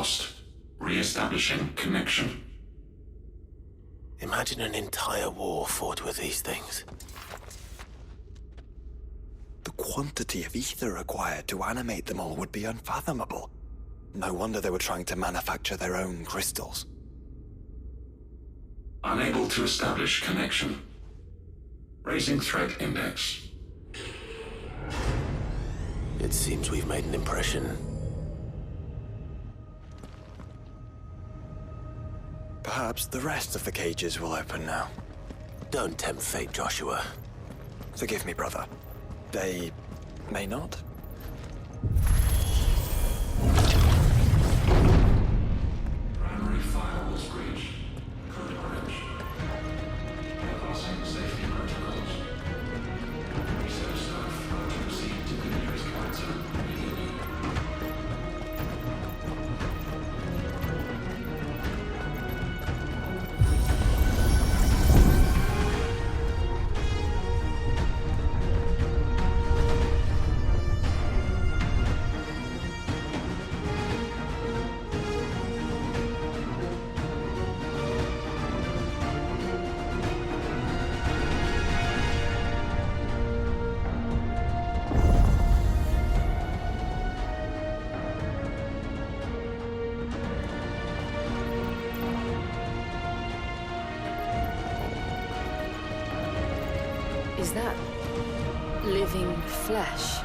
lost. Re-establishing connection. Imagine an entire war fought with these things. The quantity of ether required to animate them all would be unfathomable. No wonder they were trying to manufacture their own crystals. Unable to establish connection. Raising threat index. It seems we've made an impression. Perhaps the rest of the cages will open now. Don't tempt fate, Joshua. Forgive me, brother. They may not. Primary firewalls breached. Code orange. Bypassing safety protocols. Research staff are to proceed to the nearest counter immediately. Is that living flesh?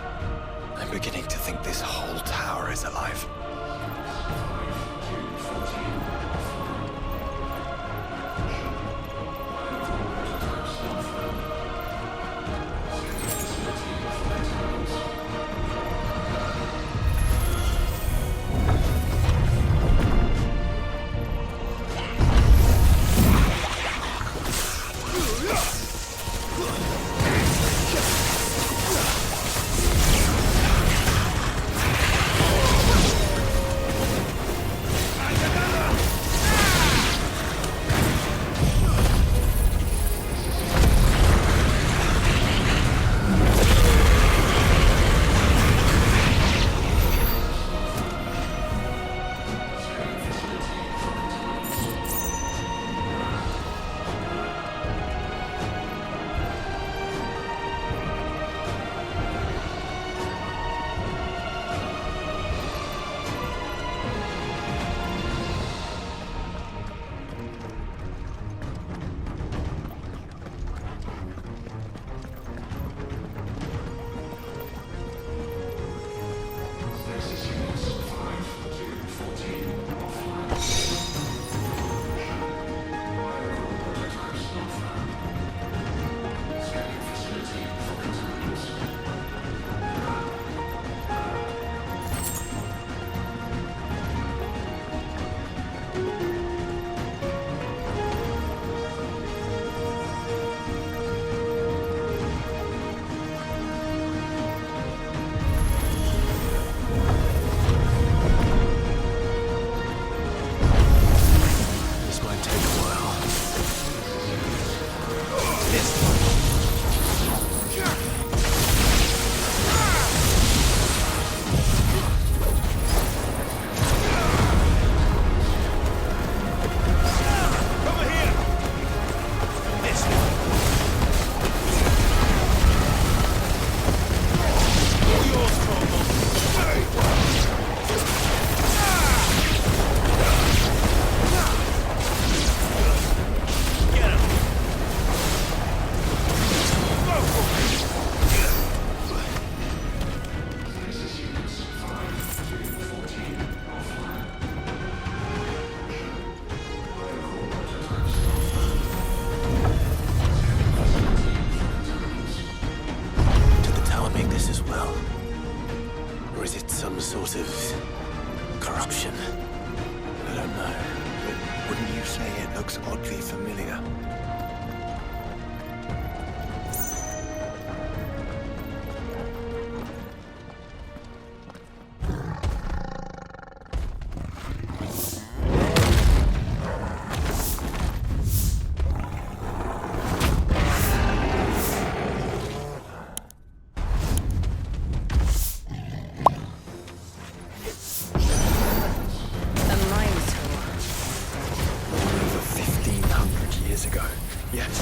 I'm beginning to think this whole tower is alive. corruption. I don't know, but wouldn't you say it looks oddly familiar? Yes.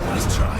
Nice try.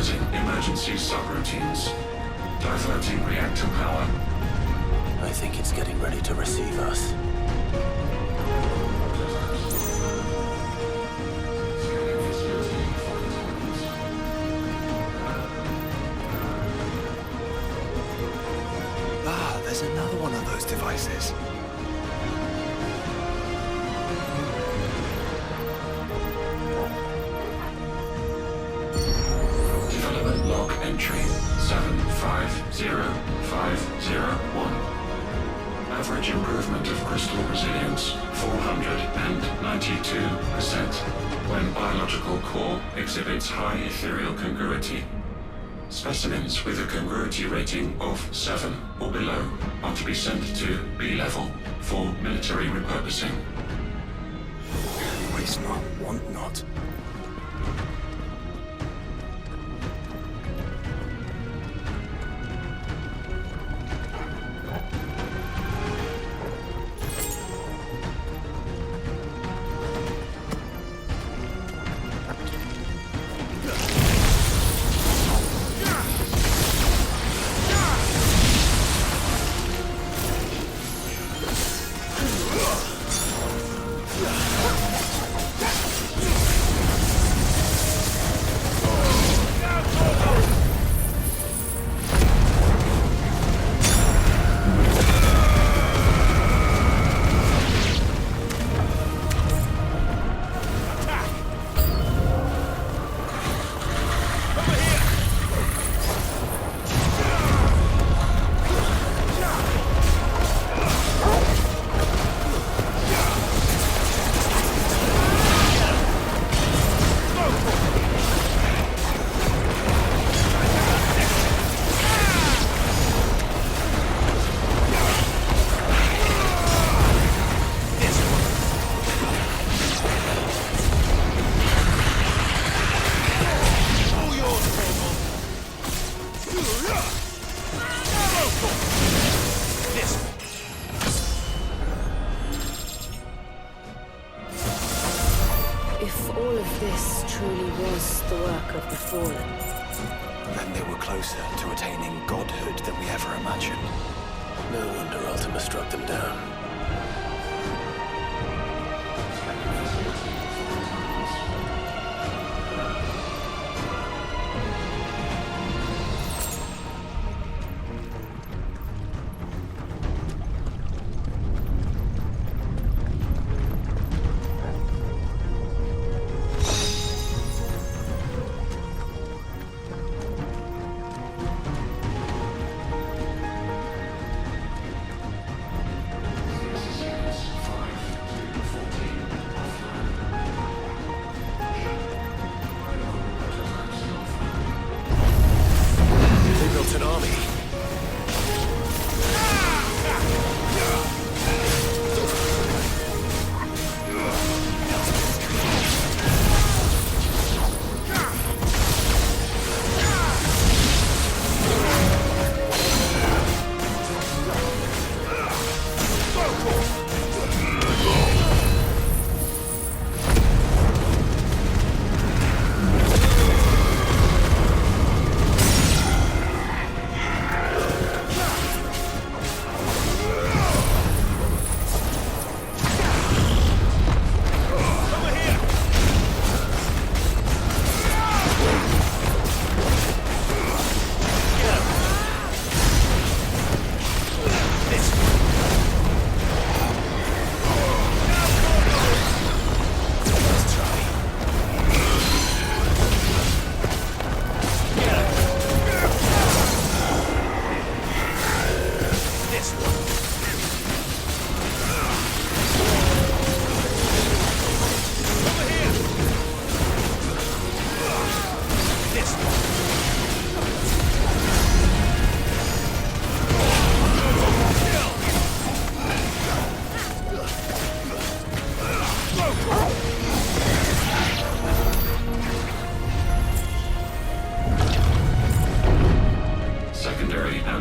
Initializing emergency subroutines. Diverting reactor power. I think it's getting ready to receive us. Ah, there's another one of those devices. Development log entry 750501. Average improvement of crystal resilience 492% when biological core exhibits high ethereal congruity. Specimens with a congruity rating of 7 or below are to be sent to B level for military repurposing. Waste not, want not. Then they were closer to attaining godhood than we ever imagined. No wonder Ultima struck them down.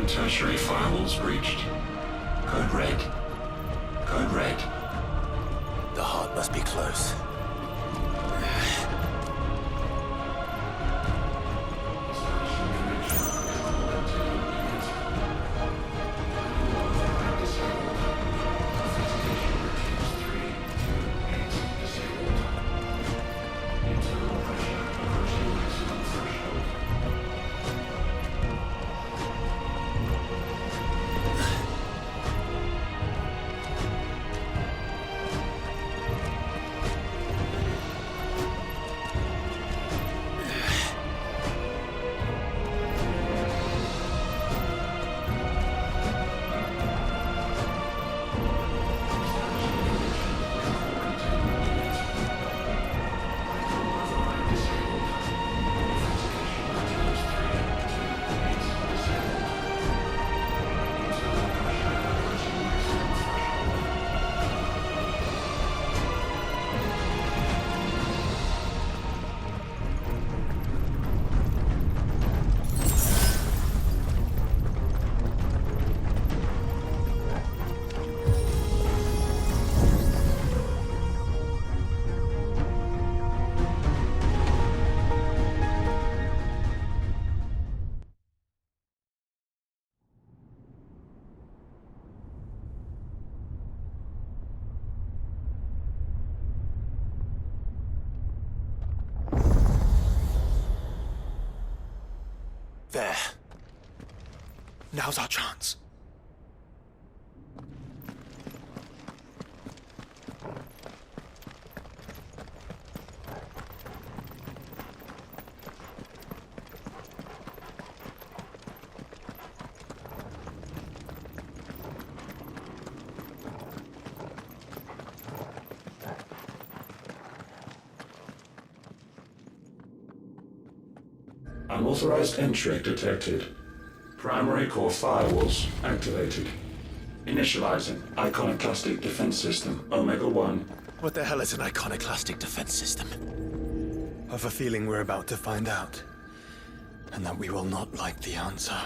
Tertiary firewalls breached. Code red. Code red. The heart must be close. There. Now's our chance. Unauthorized entry detected. Primary core firewalls activated. Initializing iconoclastic defense system Omega-1. What the hell is an iconoclastic defense system? I've a feeling we're about to find out. And that we will not like the answer.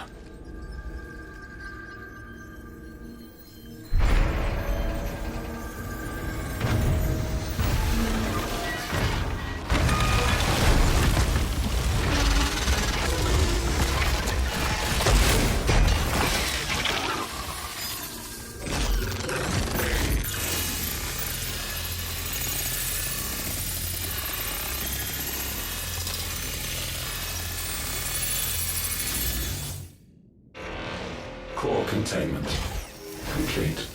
Core containment complete.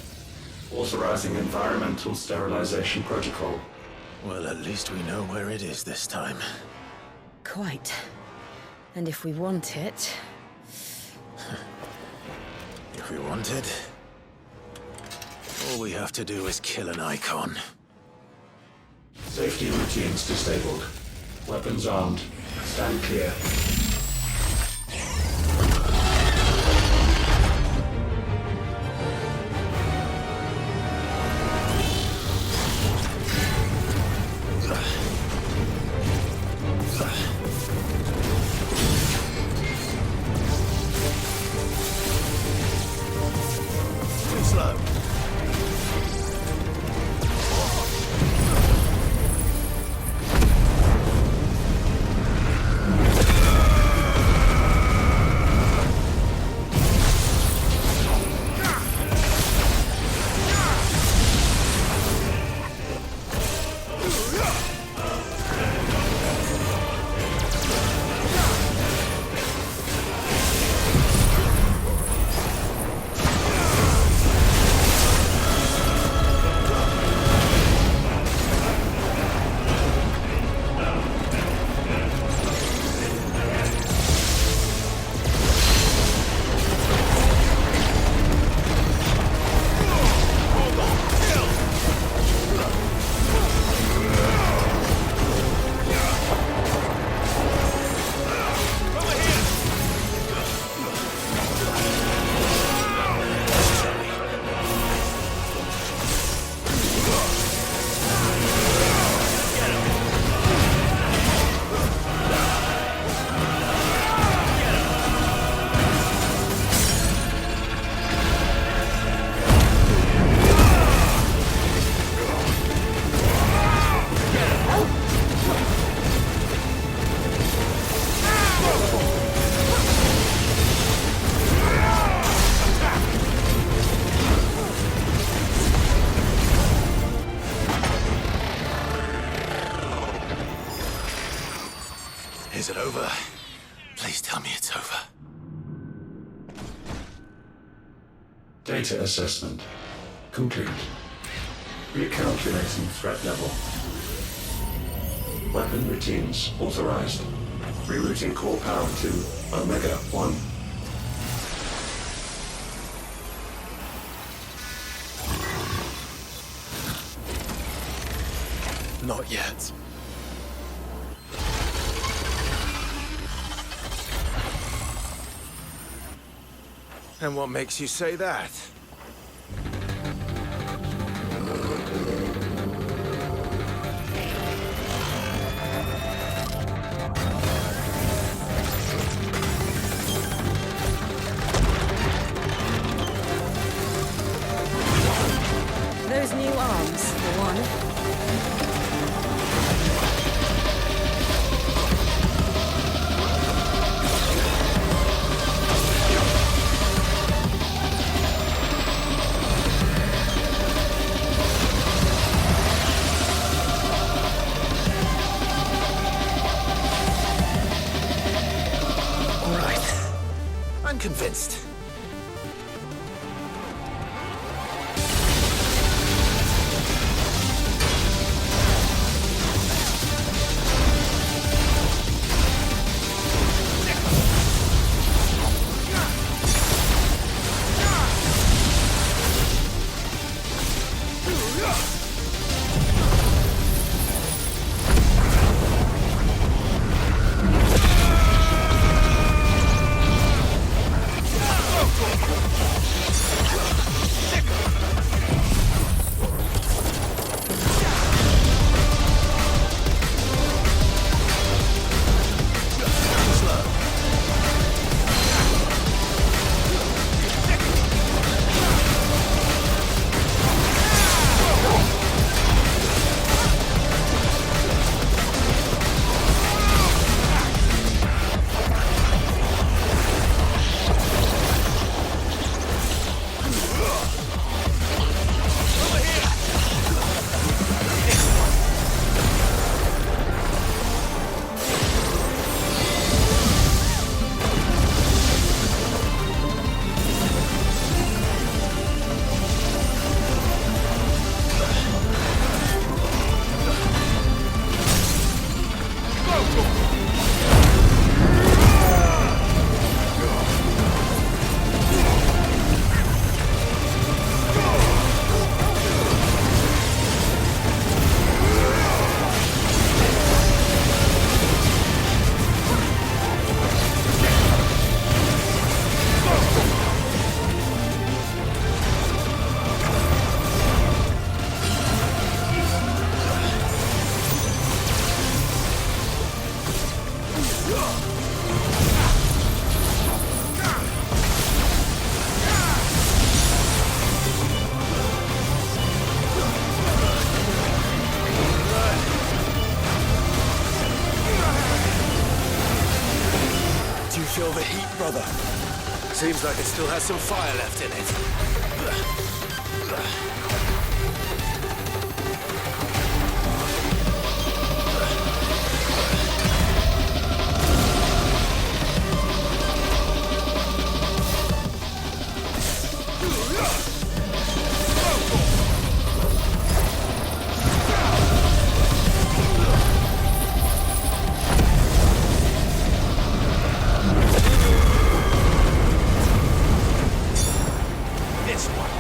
Authorizing environmental sterilization protocol. Well, at least we know where it is this time. Quite. And if we want it... If we want it, all we have to do is kill an icon. Safety routines disabled. Weapons armed. Stand clear. Is it over? Please tell me it's over. Data assessment complete. Recalculating threat level. Weapon routines authorized. Rerouting core power to Omega-1. Not yet. And what makes you say that? Those new arms, for one. convinced. Feel the heat, brother. Seems like it still has some fire left in it. This one.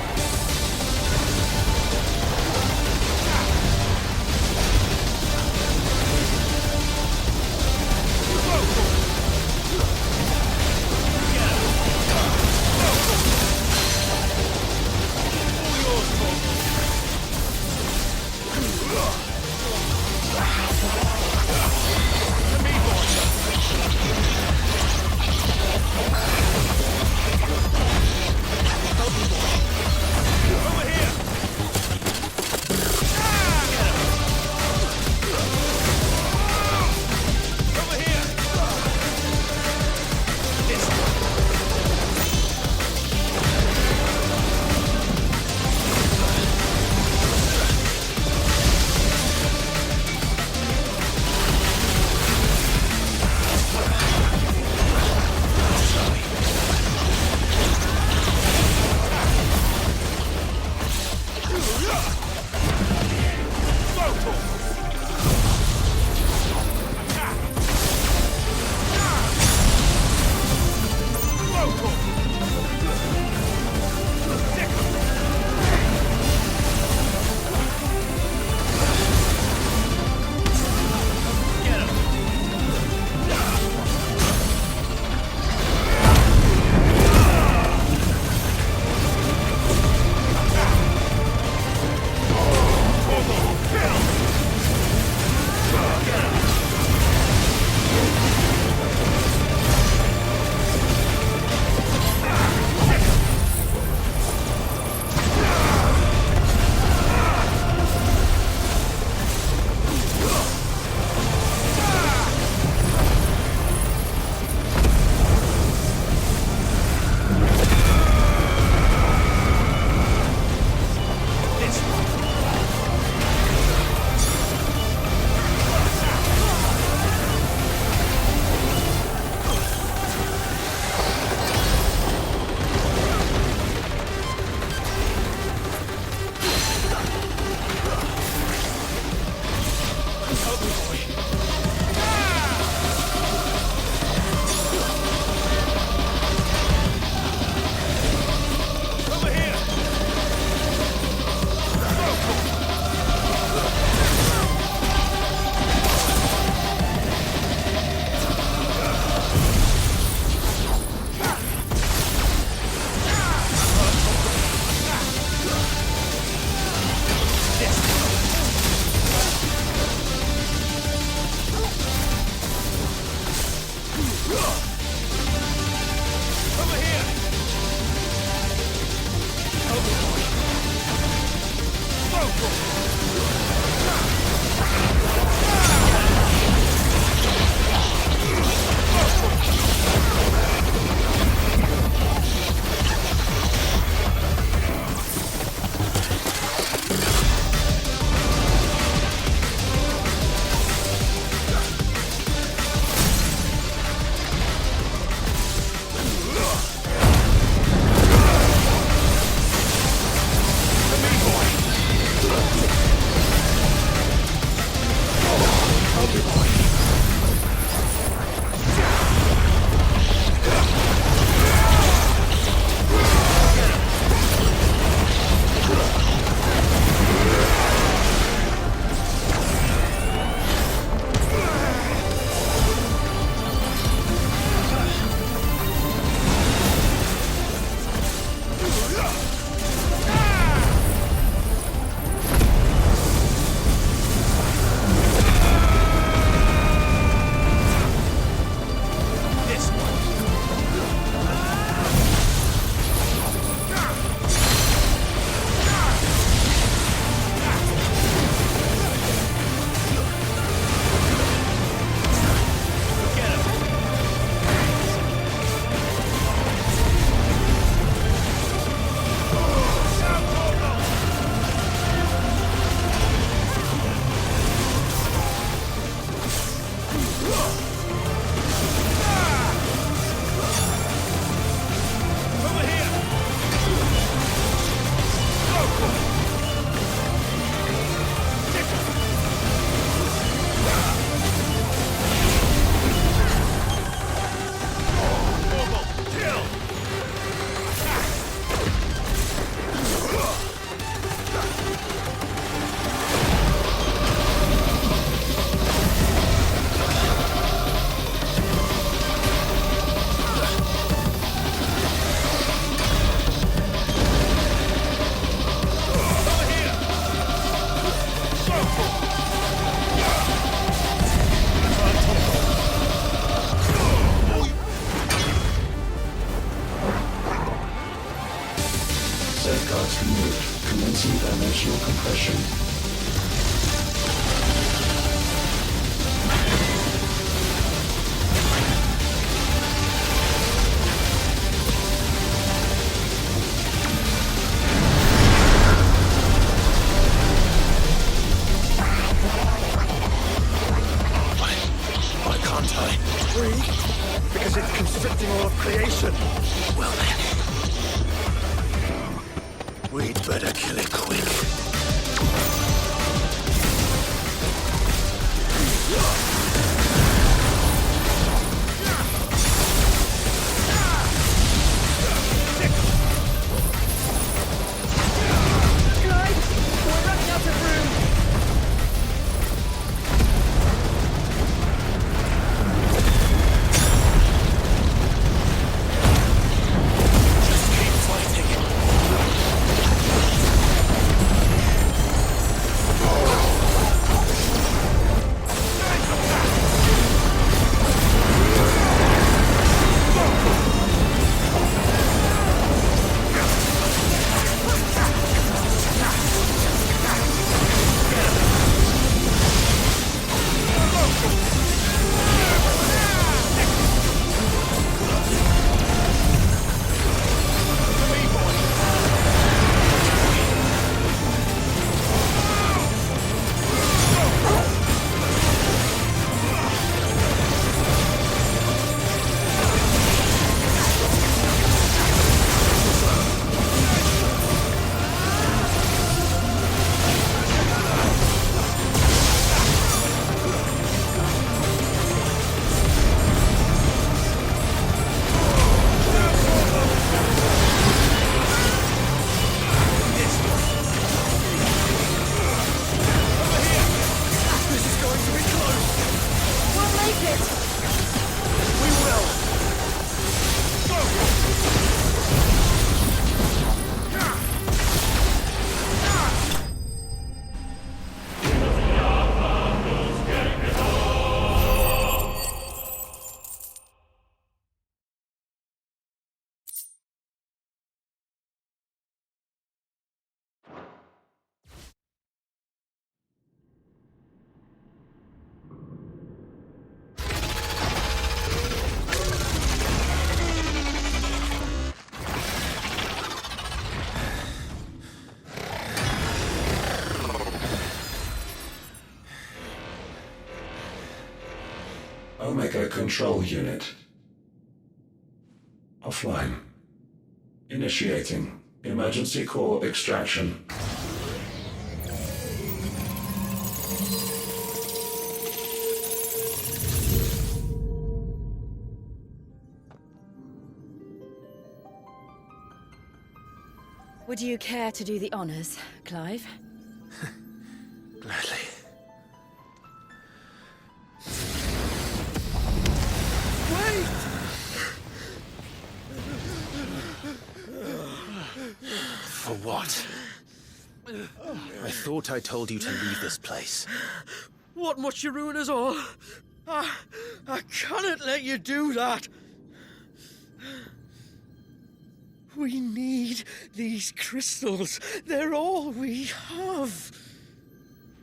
dimensional compression. Why can't I? Breathe? Because it's constricting all of creation. Well then. We'd better kill it quick. it! We will! Omega Control Unit. Offline. Initiating emergency core extraction. Would you care to do the honors, Clive? Gladly. For what? I thought I told you to leave this place. What must you ruin us all? I cannot let you do that. We need these crystals. They're all we have.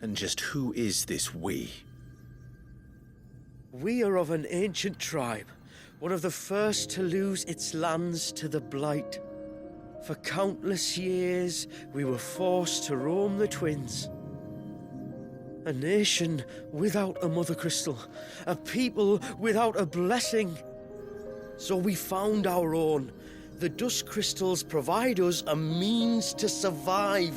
And just who is this we? We are of an ancient tribe, one of the first to lose its lands to the Blight. For countless years, we were forced to roam the Twins. A nation without a Mother Crystal, a people without a blessing. So we found our own. The Dusk Crystals provide us a means to survive.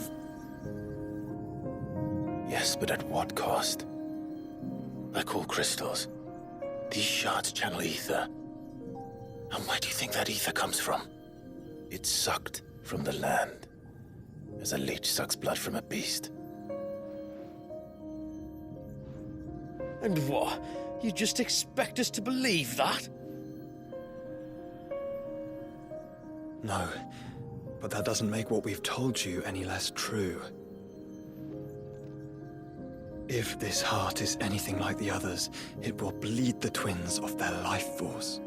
Yes, but at what cost? Like all crystals, these shards channel ether. And where do you think that ether comes from? It's sucked from the land, as a leech sucks blood from a beast. And what? You just expect us to believe that? No, but that doesn't make what we've told you any less true. If this heart is anything like the others, it will bleed the Twins of their life force,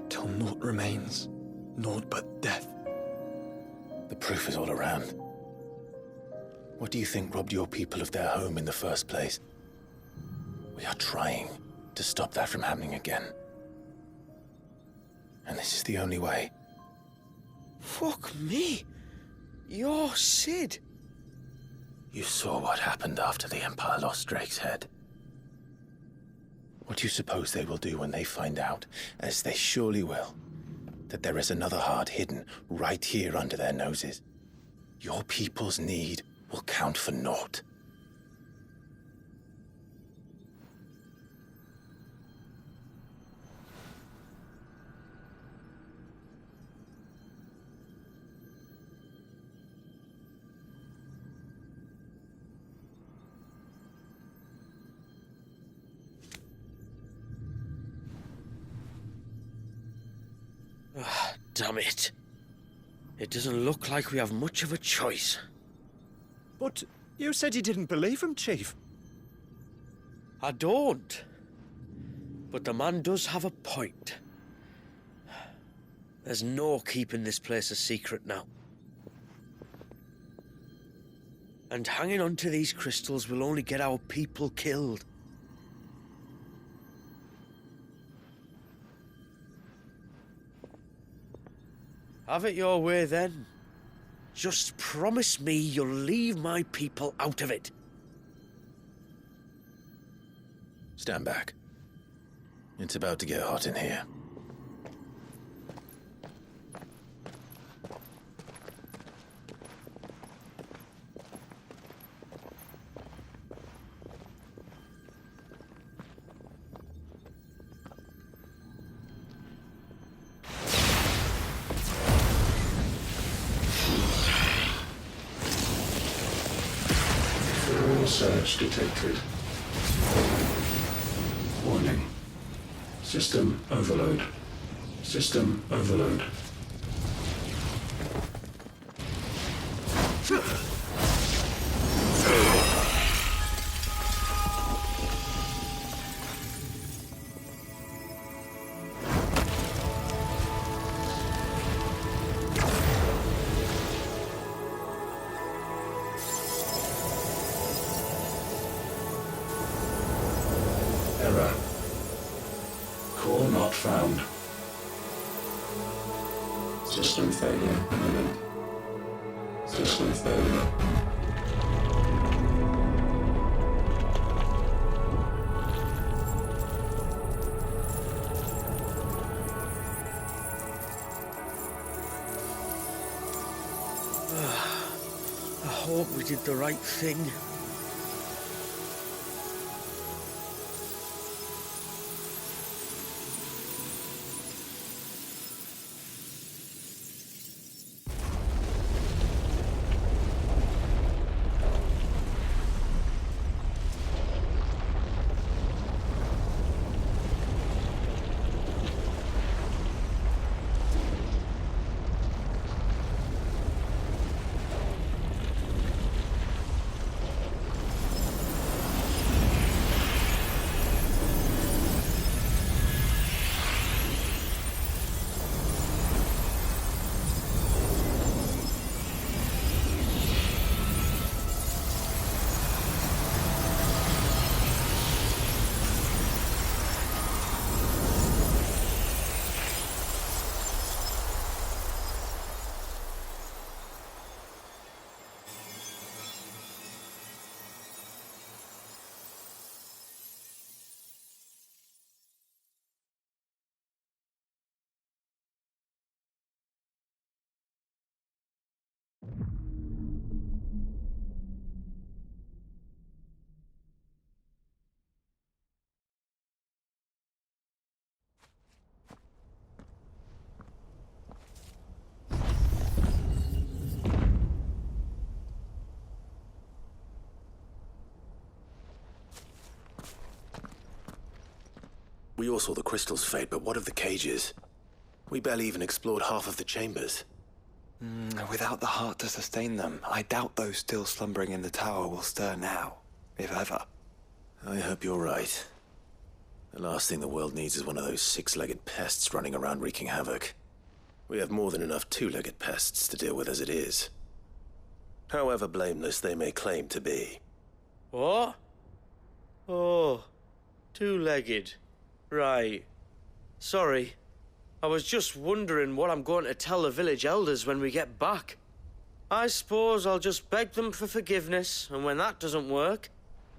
till naught remains, naught but death. The proof is all around. What do you think robbed your people of their home in the first place? We are trying to stop that from happening again. And this is the only way. Fuck me. You're Sid. You saw what happened after the Empire lost Drake's head. What do you suppose they will do when they find out, as they surely will, that there is another heart hidden right here under their noses? Your people's need will count for naught. Damn it. It doesn't look like we have much of a choice. But you said you didn't believe him, Chief. I don't. But the man does have a point. There's no keeping this place a secret now. And hanging on to these crystals will only get our people killed. Have it your way, then. Just promise me you'll leave my people out of it. Stand back. It's about to get hot in here. Surge detected. Warning. System overload. System overload. Error. Core not found. System failure imminent. System failure. I hope we did the right thing. We all saw the crystals fade, but what of the cages? We barely even explored half of the chambers. Without the heart to sustain them, I doubt those still slumbering in the tower will stir now, if ever. I hope you're right. The last thing the world needs is one of those six-legged pests running around wreaking havoc. We have more than enough two-legged pests to deal with as it is. However blameless they may claim to be. What? Oh, two-legged. Right. Sorry. I was just wondering what I'm going to tell the village elders when we get back. I suppose I'll just beg them for forgiveness, and when that doesn't work,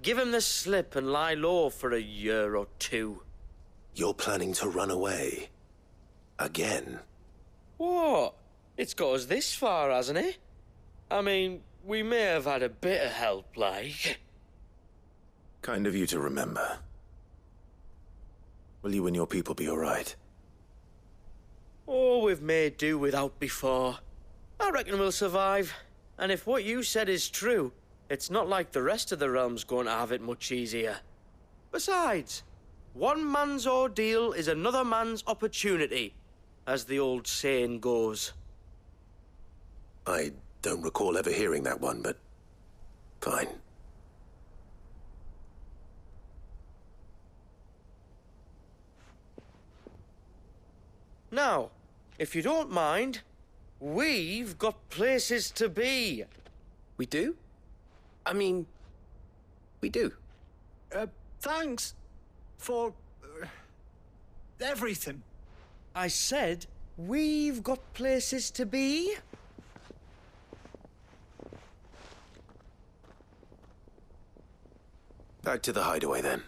give them the slip and lie low for a year or two. You're planning to run away? Again? What? It's got us this far, hasn't it? I mean, we may have had a bit of help, like. Kind of you to remember. Will you and your people be all right? Oh, we've made do without before. I reckon we'll survive. And if what you said is true, it's not like the rest of the realm's going to have it much easier. Besides, one man's ordeal is another man's opportunity, as the old saying goes. I don't recall ever hearing that one, but fine. Now, if you don't mind, we've got places to be. We do? I mean, we do. Thanks for everything. I said we've got places to be. Back to the hideaway, then.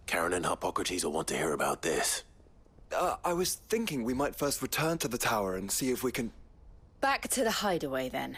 Karen and Hippocrates will want to hear about this. I was thinking we might first return to the tower and see if we can... Back to the hideaway, then.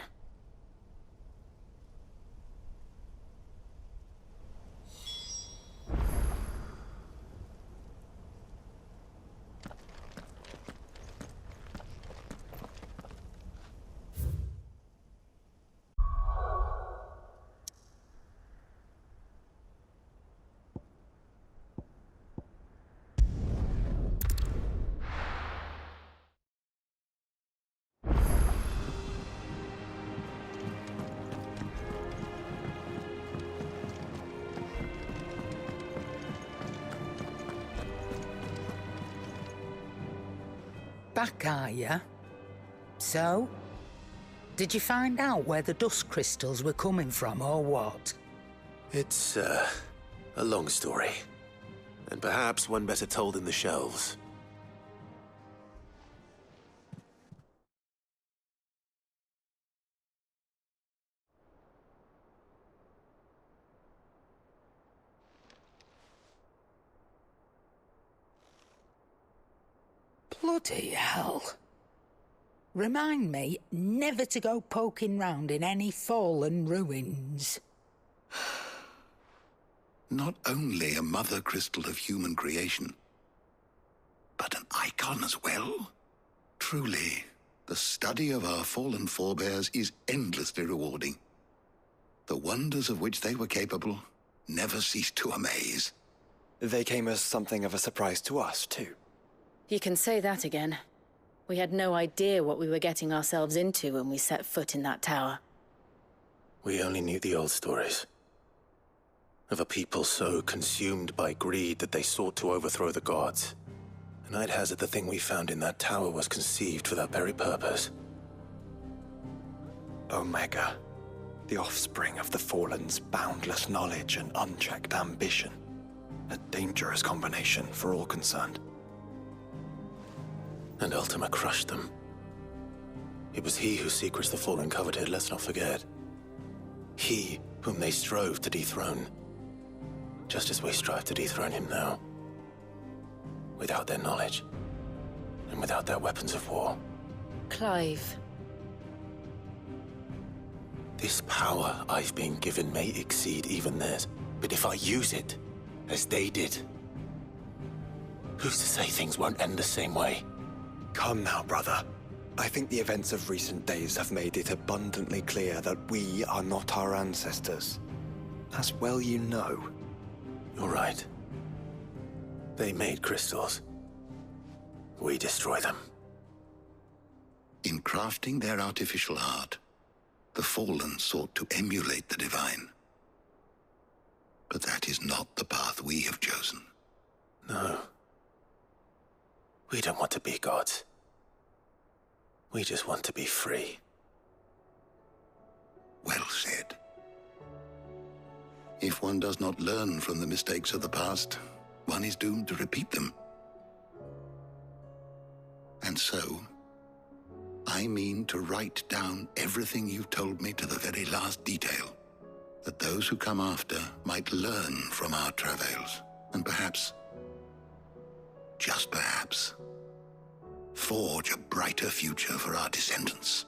back, are you? So? Did you find out where the dust crystals were coming from, or what? It's, a long story. And perhaps one better told in the shelves. Bloody hell. Remind me never to go poking round in any fallen ruins. Not only a mother crystal of human creation, but an icon as well. Truly, the study of our fallen forebears is endlessly rewarding. The wonders of which they were capable never ceased to amaze. They came as something of a surprise to us, too. You can say that again. We had no idea what we were getting ourselves into when we set foot in that tower. We only knew the old stories. Of a people so consumed by greed that they sought to overthrow the gods. And I'd hazard the thing we found in that tower was conceived for that very purpose. Omega, the offspring of the Fallen's boundless knowledge and unchecked ambition. A dangerous combination for all concerned. And Ultima crushed them. It was he whose secrets the Fallen coveted, let's not forget. He whom they strove to dethrone. Just as we strive to dethrone him now. Without their knowledge. And without their weapons of war. Clive. This power I've been given may exceed even theirs. But if I use it, as they did, who's to say things won't end the same way? Come now, brother. I think the events of recent days have made it abundantly clear that we are not our ancestors. As well you know. You're right. They made crystals. We destroy them. In crafting their artificial art, the Fallen sought to emulate the divine. But that is not the path we have chosen. No. We don't want to be gods. We just want to be free. Well said. If one does not learn from the mistakes of the past, one is doomed to repeat them. And so, I mean to write down everything you've told me to the very last detail, that those who come after might learn from our travails, and perhaps, just perhaps, forge a brighter future for our descendants.